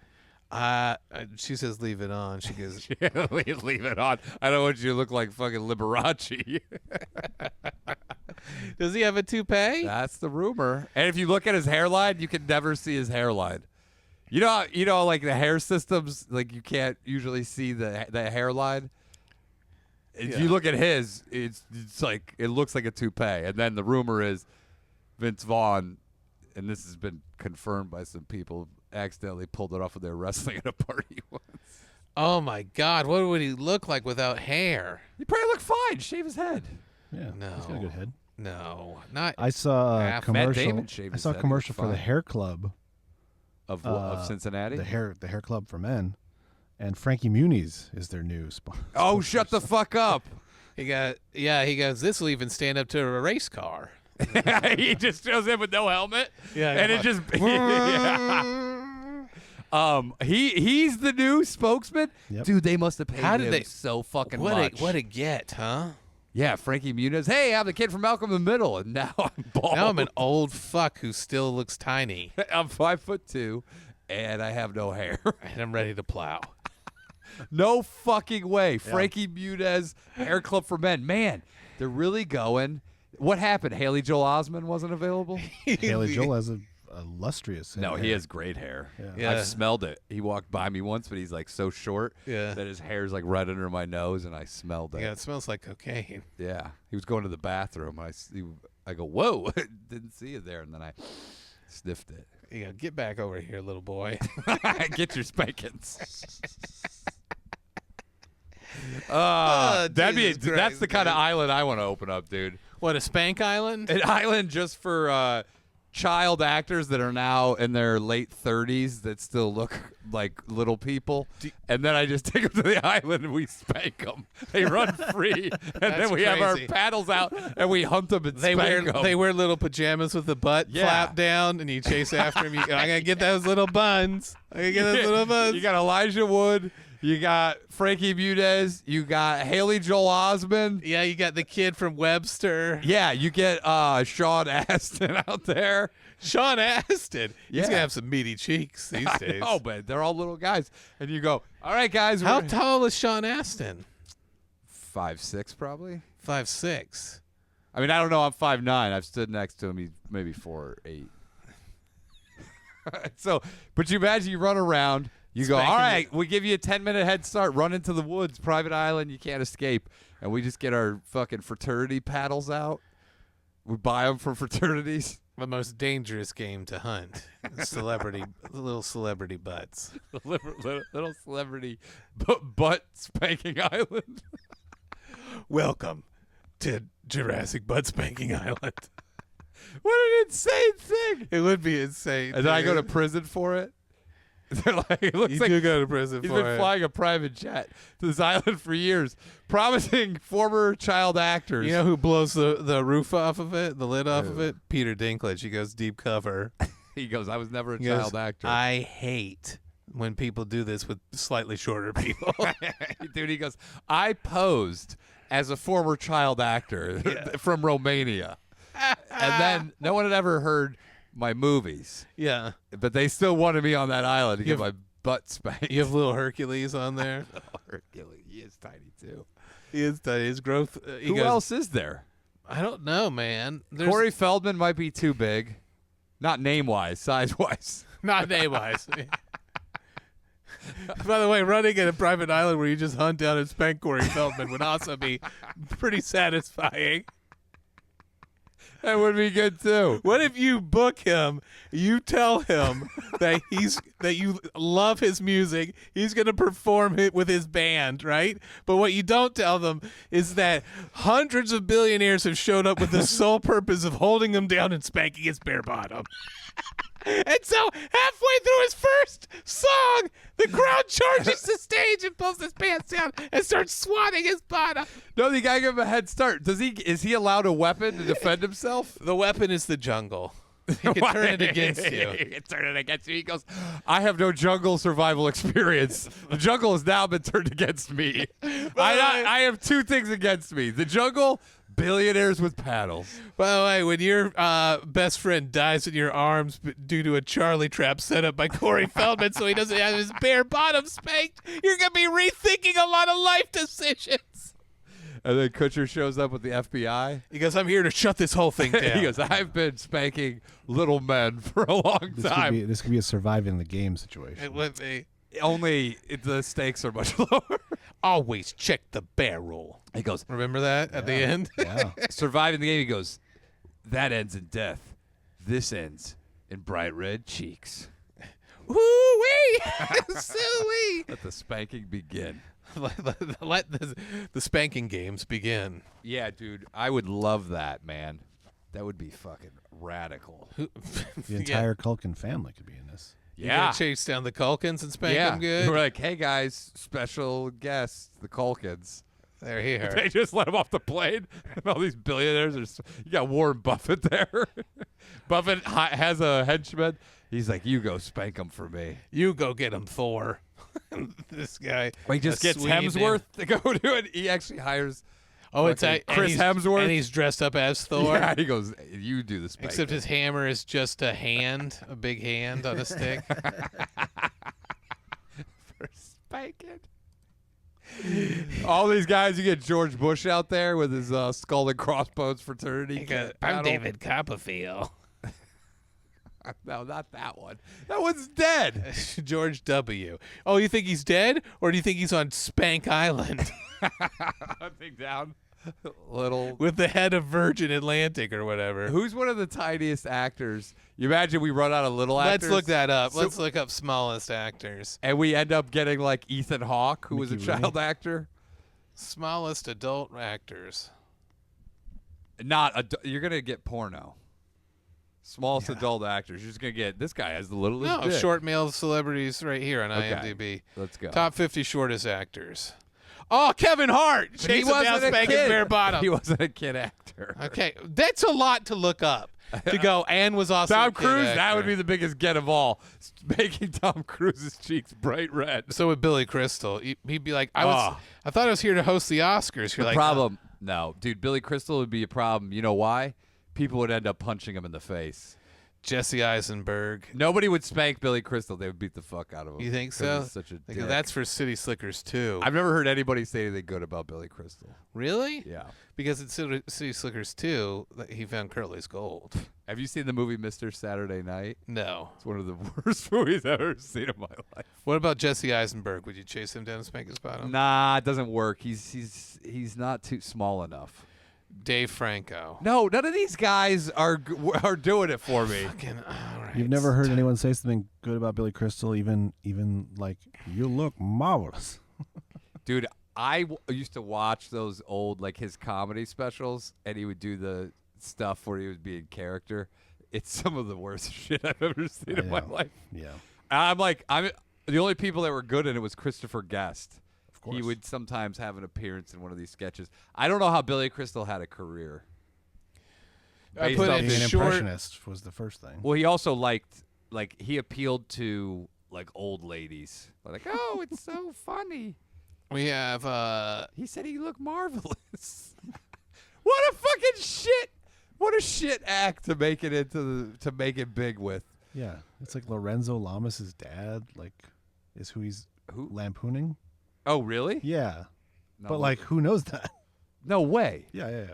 She says leave it on. She goes, Leave it on. I don't want you to look like fucking Liberace. does he have a toupee? That's the rumor. And if you look at his hairline, you can never see his hairline. You know, like the hair systems, like you can't usually see the hairline. If you look at his, it's like it looks like a toupee. And then the rumor is Vince Vaughn, and this has been confirmed by some people, accidentally pulled it off when they were wrestling at a party once. Oh my God! What would he look like without hair? He probably look fine. Shave his head. Yeah, No. he's got a good head. No, not. I saw a Matt commercial. Damon shaved I his saw a head. He commercial looked for the fine. hair club, Of Cincinnati? the hair club for men, and Frankie Muniz is their new sponsor. Oh, shut the fuck up. He goes. This will even stand up to a race car. He just shows in with no helmet. Yeah, And it just he's the new spokesman. Yep. Dude, they must have paid How did him they- so fucking What much. a get, huh? Yeah, Frankie Muniz. Hey, I'm the kid from Malcolm in the Middle, and now I'm bald. Now I'm an old fuck who still looks tiny, I'm 5'2", and I have no hair. and I'm ready to plow. No fucking way. Frankie Muniz, Hair Club for Men. Man, they're really going. What happened? Haley Joel Osment wasn't available? Haley Joel has a illustrious hair. No, he has great hair. Yeah. I've smelled it. He walked by me once, but he's like so short Yeah. that his hair's like right under my nose, and I smelled it. Yeah, it smells like cocaine. Yeah. He was going to the bathroom. I go, whoa, didn't see it there, and then I sniffed it. Get back over here, little boy. Get your spankings. Jesus That's Christ, the kind of dude. island I want to open up, dude. What, a spank island? An island just for child actors that are now in their late 30s that still look like little people. And then I just take them to the island and we spank them. They run free. And then we have our crazy. paddles out and we hunt them and They spank them. wear little pajamas with the butt Yeah. flap down, and you chase after them. I gotta get those little buns. I gotta get those little buns. You got Elijah Wood. You got Frankie Muniz. You got Haley Joel Osment. Yeah, you got the kid from Webster. Yeah, you get Sean Astin out there. Sean Astin. He's Yeah. gonna have some meaty cheeks these days. Oh, but they're all little guys. And you go, all right, guys. How we're tall is Sean Astin? 5'6", probably. 5'6". I mean, I don't know. I'm 5'9". I've stood next to him. He's maybe 4'8". So, but you imagine you run around. You go, Spanking all right, we give you a 10-minute head start. Run into the woods, private island. You can't escape. And we just get our fucking fraternity paddles out. We buy them from fraternities. The most dangerous game to hunt. Little celebrity butts. little celebrity butt spanking island. Welcome to Jurassic Butt Spanking Island. What an insane thing. It would be insane. And then I go to dude. prison for it. They're like, it looks You like do go to prison he's for been it. flying a private jet to this island for years, promising former child actors. You know who blows the roof off of it, the lid off of it? Peter Dinklage. He goes deep cover. He goes, I was never a He goes, child actor. I hate when people do this with slightly shorter people. Dude, he goes, I posed as a former child actor from Romania. And then no one had ever heard my movies, Yeah. but they still wanted me on that island to get my butt spanked. You have little Hercules on there. Hercules. He is tiny, too. He is tiny. His growth. He Who goes, else is there? I don't know, man. There's Corey Feldman might be too big. Not name-wise, size-wise. not name-wise. By the way, running at a private island where you just hunt down and spank Corey Feldman would also be pretty satisfying. That would be good, too. What if you book him, you tell him that you love his music, he's going to perform it with his band, right? But what you don't tell them is that hundreds of billionaires have showed up with the sole purpose of holding him down and spanking his bare bottom. And so halfway through his first song, the crowd charges the stage and pulls his pants down and starts swatting his bottom. No, you gotta give him a head start. Is he allowed a weapon to defend himself? The weapon is the jungle. He can turn it against you. He can turn it against you. He goes, I have no jungle survival experience. The jungle has now been turned against me. I have two things against me. The jungle, billionaires with paddles. By the way, when your best friend dies in your arms due to a Charlie trap set up by Corey Feldman so he doesn't have his bare bottom spanked, you're going to be rethinking a lot of life decisions. And then Kutcher shows up with the FBI. He goes, I'm here to shut this whole thing down. He goes, I've been spanking little men for a long time. This could be a surviving the game situation. It would be. Only the stakes are much lower. Always check the barrel. He goes, Remember that at the end? Yeah. surviving the game. He goes, that ends in death. This ends in bright red cheeks. Woo-wee! Soo-wee! Let the spanking begin. Let the spanking games begin. Yeah, dude, I would love that, man. That would be fucking radical. The entire Culkin family could be in this. You're gonna chase down the Culkins and spank them good? We're like, hey guys, special guests, the Culkins. They're here. They just let him off the plane, and all these billionaires are. You got Warren Buffett there. Buffett has a henchman. He's like, you go spank him for me. You go get him, Thor. This guy. He just a gets Swede Hemsworth to go do it. He actually hires. Oh, it's fucking and Chris he's- Hemsworth. and he's dressed up as Thor. Yeah, he goes, you do the spanking. Except his hammer is just a hand, a big hand on a stick. For spanking. All these guys, you get George Bush out there with his skull and crossbones fraternity. paddle. Copperfield. No, not that one. That one's dead. George W. Oh, you think he's dead, or do you think he's on Spank Island? Hunting down Little. with the head of Virgin Atlantic or whatever. Who's one of the tiniest actors? You imagine we run out of little actors. Let's look that up. So- Let's look up smallest actors. And we end up getting like Ethan Hawke, who was a Mickey child Rooney. actor. Smallest adult actors. You're gonna get porno. Smallest adult actors. You're just gonna get this guy has the littlest No, dick. short male celebrities right here on Okay. IMDb. Let's go. Top 50 shortest actors. Oh, Kevin Hart. But he Chase him down, wasn't a spank his kid. bare bottom. He wasn't a kid actor. Okay, that's a lot to look up. To go, and was also a Tom kid Cruise. That actor. would be the biggest get of all. Making Tom Cruise's cheeks bright red. So with Billy Crystal, he'd be like, I thought I was here to host the Oscars. You're The like, problem. No, dude. Billy Crystal would be a problem. You know why? People would end up punching him in the face. Jesse Eisenberg. Nobody would spank Billy Crystal. They would beat the fuck out of him. You think 'cause so? he's such a Like, dick. that's for City Slickers too. I've never heard anybody say anything good about Billy Crystal. Really? Yeah. Because in City Slickers 2, he found Curly's gold. Have you seen the movie Mr. Saturday Night? No. It's one of the worst movies I've ever seen in my life. What about Jesse Eisenberg? Would you chase him down and spank his bottom? Nah, it doesn't work. He's not too small enough. Dave Franco. No, none of these guys are doing it for me. Fucking, all right. You've never heard anyone say something good about Billy Crystal, even like, you look marvelous. Dude, I used to watch those old, like, his comedy specials, and he would do the stuff where he would be in character. It's some of the worst shit I've ever seen in my life. Yeah. I'm the only people that were good in it was Christopher Guest. Of course. He would sometimes have an appearance in one of these sketches. I don't know how Billy Crystal had a career. I Based put off it Being his- an short. impressionist was the first thing. Well, he also liked, like, he appealed to, like, old ladies. Like, oh, it's so funny. We have He said he looked marvelous. What a fucking shit! What a shit act to make it to make it big with. Yeah. It's like Lorenzo Lamas' dad, like, is who he's Who? lampooning. Oh, really? Yeah. No, But, like, who knows that? no way. Yeah.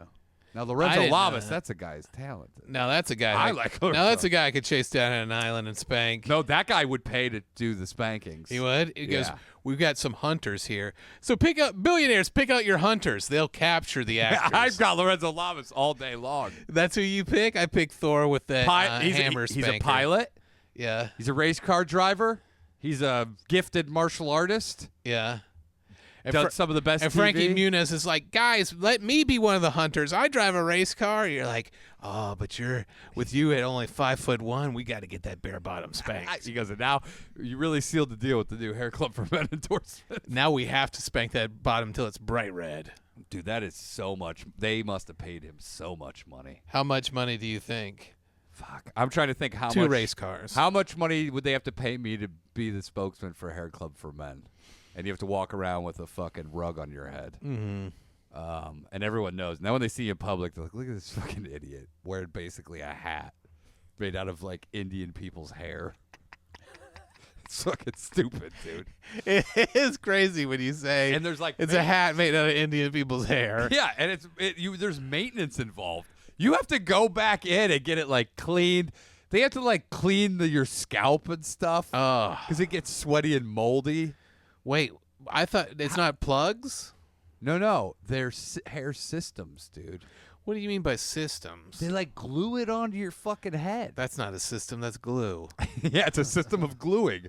Now I Lorenzo didn't know Lamas, that. that's a guy's talent. now that's a guy. I that- like Now Lorenzo. that's a guy I could chase down on an island and spank. No, that guy would pay to do the spankings. He would. He goes, Yeah. "We've got some hunters here. So pick up billionaires. Pick out your hunters. They'll capture the actors." I've got Lorenzo Lamas all day long. That's who you pick. I pick Thor with the hammer he's a spanker. pilot. Yeah, He's a race car driver. He's a gifted martial artist. yeah. And, Done some of the best and Frankie TV. Muniz is like, "Guys, let me be one of the hunters. I drive a race car." You're like, "Oh, but with you at only 5'1", we got to get that bare bottom spanked." He goes, and now you really sealed the deal with the new Hair Club for Men endorsement. Now we have to spank that bottom till it's bright red. Dude, that is so much. They must have paid him so much money. How much money do you think? Fuck. I'm trying to think how Two much. race cars. How much money would they have to pay me to be the spokesman for Hair Club for Men? And you have to walk around with a fucking rug on your head. Mm-hmm. And everyone knows. Now when they see you in public, they're like, look at this fucking idiot wearing basically a hat made out of, like, Indian people's hair. It's fucking stupid, dude. It is crazy when you say And there's, like, it's a hat made out of Indian people's hair. Yeah, and there's maintenance involved. You have to go back in and get it, like, cleaned. They have to, like, clean your scalp and stuff Oh, because it gets sweaty and moldy. wait. I thought it's not plugs. No, they're hair systems, dude. What do you mean by systems? They, like, glue it onto your fucking head. That's not a system. That's glue. Yeah, it's a system of gluing.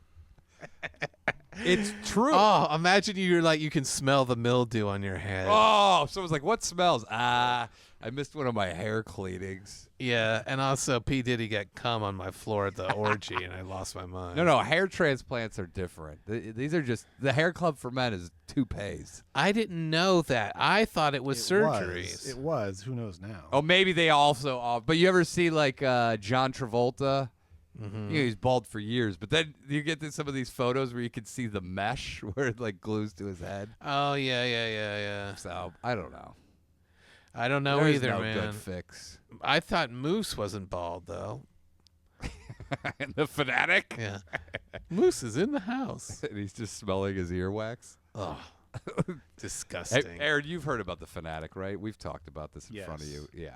It's true. Oh, imagine you're like you can smell the mildew on your head. Oh, someone's like, what smells? I missed one of my hair cleanings. Yeah, and also P. Diddy got cum on my floor at the orgy, and I lost my mind. No, hair transplants are different. These are just, the Hair Club for Men is toupees. I didn't know that. I thought it was surgeries. It was. Who knows now? Oh, maybe they also, but you ever see, like, John Travolta? Mm-hmm. You know, he's bald for years, but then you get to some of these photos where you can see the mesh where it, like, glues to his head. Oh yeah. So, I don't know. I don't know There's either, no man. good fix. I thought Moose wasn't bald though. And the Fanatic? Yeah, Moose is in the house. And he's just smelling his earwax. Oh, Hey, disgusting. Aaron, you've heard about the Fanatic, right? We've talked about this in front of Yes. you. Yeah.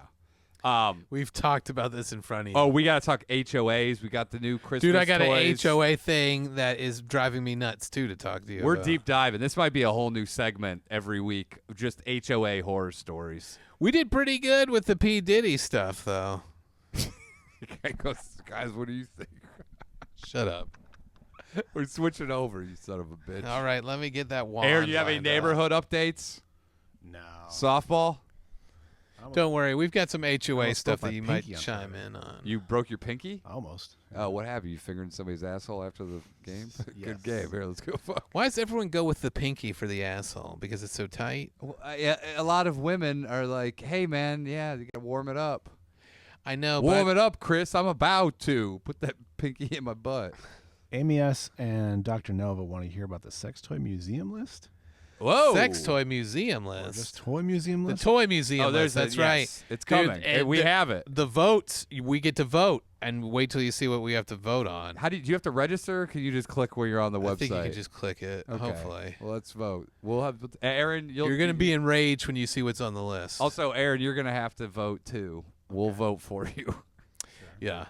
We've talked about this in front of you. Oh, we gotta talk HOAs. We got the new Christmas Dude, I got toys. an HOA thing that is driving me nuts, too, to talk to you We're about. deep diving. This might be a whole new segment every week, just HOA horror stories. We did pretty good with the P. Diddy stuff, though. Guys, what do you think? Shut up. We're switching over, you son of a bitch. All right, let me get that wand. Aaron, you have any lined up. neighborhood updates? No. Softball? Don't worry, we've got some HOA almost stuff broke that my you might pinky on chime Friday. in on. You broke your pinky? Almost. Oh, what happened? You fingering somebody's asshole after the game? Good Yes. game. Here, let's go. Why does everyone go with the pinky for the asshole? Because it's so tight? Well, a lot of women are like, hey, man, yeah, you got to warm it up. I know, Warm but it up, Chris. I'm about to. Put that pinky in my butt. Amy S. and Dr. Nova want to hear about the sex toy museum list? Whoa. sex toy museum Or list. just toy museum The list? toy museum Oh, there's list. That's a, right. yes, it's Dude, coming. and We the- have it. The votes, we get to vote, and wait till you see what we have to vote on. How do you have to register? Or can you just click where you're on the website? I think you can just click it, Okay. hopefully. Well, let's vote. We'll have Aaron. You're going to be enraged when you see what's on the list. Also, Aaron, you're gonna have to vote too. We'll vote for you. Yeah.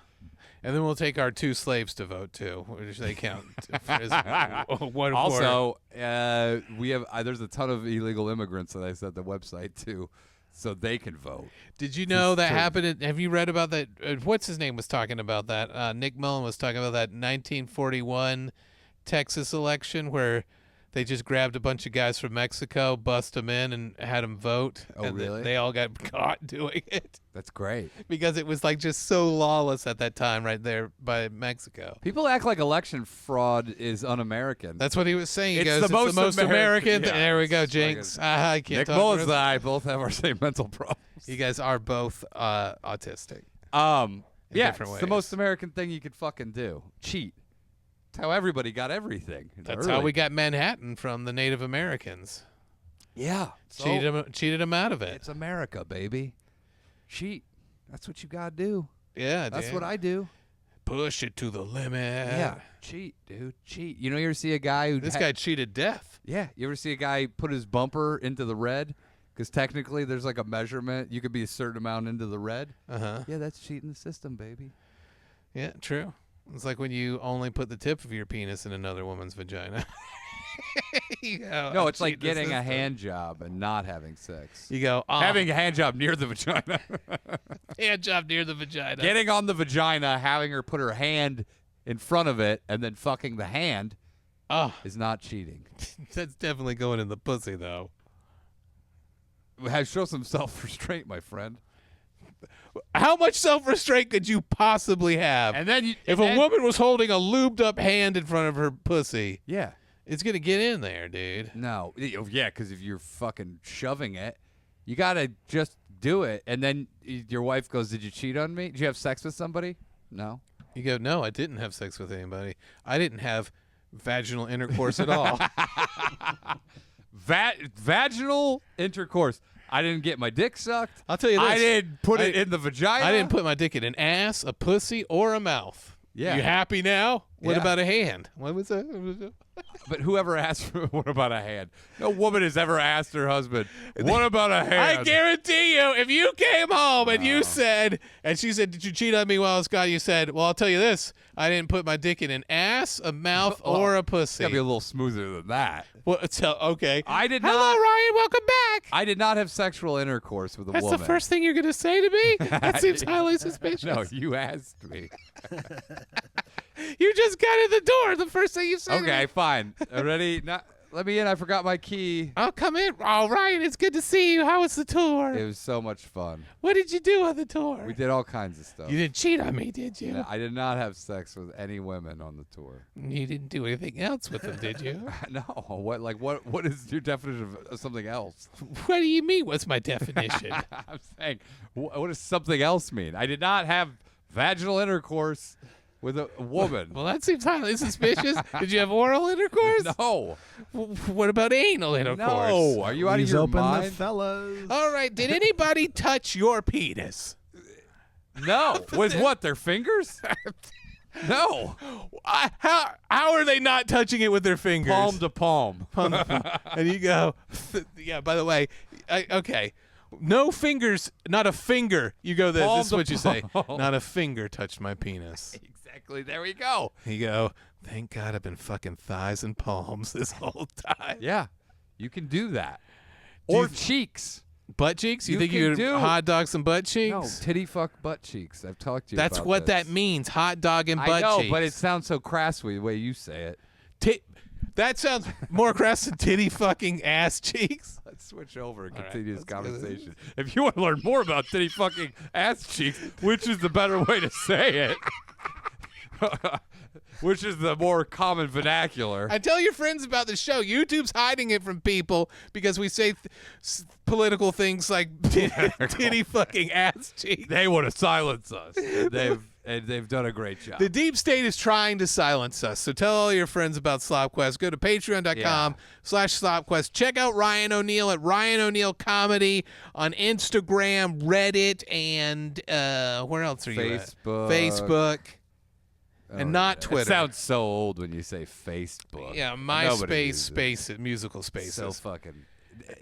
And then we'll take our 2 slaves to vote, too, which they count as 1/4. Also, we have there's a ton of illegal immigrants that I set the website to, so they can vote. Did you know that true. happened? Have you read about that? What's his name was talking about that? Nick Mullen was talking about that 1941 Texas election where they just grabbed a bunch of guys from Mexico, bust them in, and had them vote. Oh, and really? They all got caught doing it That's great. because it was like just so lawless at that time right there by Mexico. People act like election fraud is un-American. That's what he was saying. He It's goes, the it's most the most American- American. yeah, There we go, it's fucking- Jinx. I can't Nick talk Mullins for and us. I both have our same mental problems. You guys are both autistic. Yeah, different it's the ways. most American thing you could fucking do. Cheat. It's how everybody got everything. That's how we got Manhattan from the Native Americans. Yeah. Cheated them out of it. It's America, baby. Cheat. That's what you gotta do. Yeah, That's dude. what I do. Push it to the limit. Yeah. Cheat, dude. Cheat. You know, you ever see a guy who This guy cheated death. Yeah. You ever see a guy put his bumper into the red? Because technically, there's like a measurement. You could be a certain amount into the red. Uh-huh. Yeah, that's cheating the system, baby. Yeah, true. It's like when you only put the tip of your penis in another woman's vagina. You go, No, "I it's like cheated the getting a system." hand job and not having sex. You go, oh, Having a hand job near the vagina. hand job near the vagina. Getting on the vagina, having her put her hand in front of it, and then fucking the hand Oh, is not cheating. that's definitely going in the pussy, though. Show some self-restraint, my friend. How much self-restraint could you possibly have? And then you, if and a then- woman was holding a lubed-up hand in front of her pussy, yeah, it's going to get in there, dude. no, yeah, because if you're fucking shoving it, you gotta just do it. And then your wife goes, "Did you cheat on me? Did you have sex with somebody?" No. You go, no, I didn't have sex with anybody. I didn't have vaginal intercourse at all. Vaginal intercourse. I didn't get my dick sucked. I'll tell you this. I didn't put it I- in the vagina. I didn't put my dick in an ass, a pussy, or a mouth. Yeah. You happy now? What Yeah. about a hand? What was that? But whoever asked for what about a hand? No woman has ever asked her husband, what about a hand? I guarantee you, if you came home and you said, and she said, "Did you cheat on me while I was gone?" You said, "Well, I'll tell you this: I didn't put my dick in an ass, a mouth, or a pussy." Gotta be a little smoother than that. Well, okay. I did Hello, not. Ryan. Welcome back. I did not have sexual intercourse with a That's woman. the first thing you're going to say to me? That seems highly suspicious. No, you asked me. You just got in the door. The first thing you said. Okay, fine. Ready? Not, let me in. I forgot my key. I'll come in. All right. It's good to see you. How was the tour? It was so much fun. What did you do on the tour? We did all kinds of stuff. You didn't cheat on me, did you? No, I did not have sex with any women on the tour. You didn't do anything else with them, did you? No. What is your definition of something else? What do you mean? What's my definition? I'm saying, what does something else mean? I did not have vaginal intercourse with a woman. Well, that seems highly suspicious. Did you have oral intercourse? No. What about anal intercourse? No. Are you out of Please your open the mind? fellas. All right. Did anybody touch your penis? No. With what? Their fingers? No. How are they not touching it with their fingers? Palm to palm. And you go, yeah, by the way, okay, No fingers, not a finger. You go this. Palm This is to what you say. palm. Not a finger touched my penis. Exactly. There we go. You go, thank God I've been fucking thighs and palms this whole time. Yeah, you can do that. Do you Or cheeks. Butt cheeks? You You think can you could do- hot dog some butt cheeks? No, titty fuck butt cheeks. I've talked to you That's about what this. that means. Hot dog and I butt know, cheeks. but it sounds so crass the way you say it. That sounds more crass than titty fucking ass cheeks. Let's switch over and All right, continue this let's go. conversation. If you want to learn more about titty fucking ass cheeks, which is the better way to say it, which is the more common vernacular. And tell your friends about the show. YouTube's hiding it from people because we say political things like titty fucking ass cheeks. They want to silence us. And they've done a great job. The deep state is trying to silence us. So tell all your friends about SlopQuest. Go to patreon.com/SlopQuest. Check out Ryan O'Neal at Ryan O'Neal Comedy on Instagram, Reddit, and where else are you at? Facebook. And not Twitter. It sounds so old when you say Facebook. Yeah, Nobody MySpace, uses it. Spaces, musical spaces. So fucking.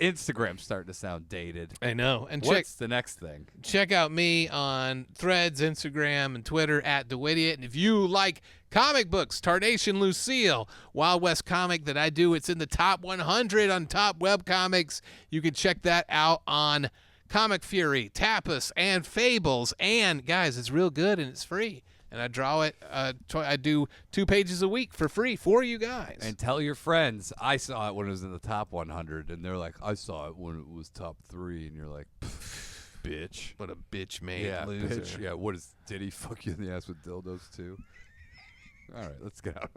Instagram's starting to sound dated. I know. And What's the next thing? check out me on Threads, Instagram, and Twitter at DeWittiot. And if you like comic books, Tarnation Lucille, Wild West comic that I do, it's in the top 100 on top web comics. You can check that out on Comic Fury, Tapas, and Fables. And guys, it's real good and it's free. And I draw it. I do 2 pages a week for free for you guys. And tell your friends. I saw it when it was in the top 100, and they're like, I saw it when it was top 3, and you're like, bitch. What a bitch made Yeah, loser. bitch. Yeah, what is, did he fuck you in the ass with dildos too? All right, let's get out.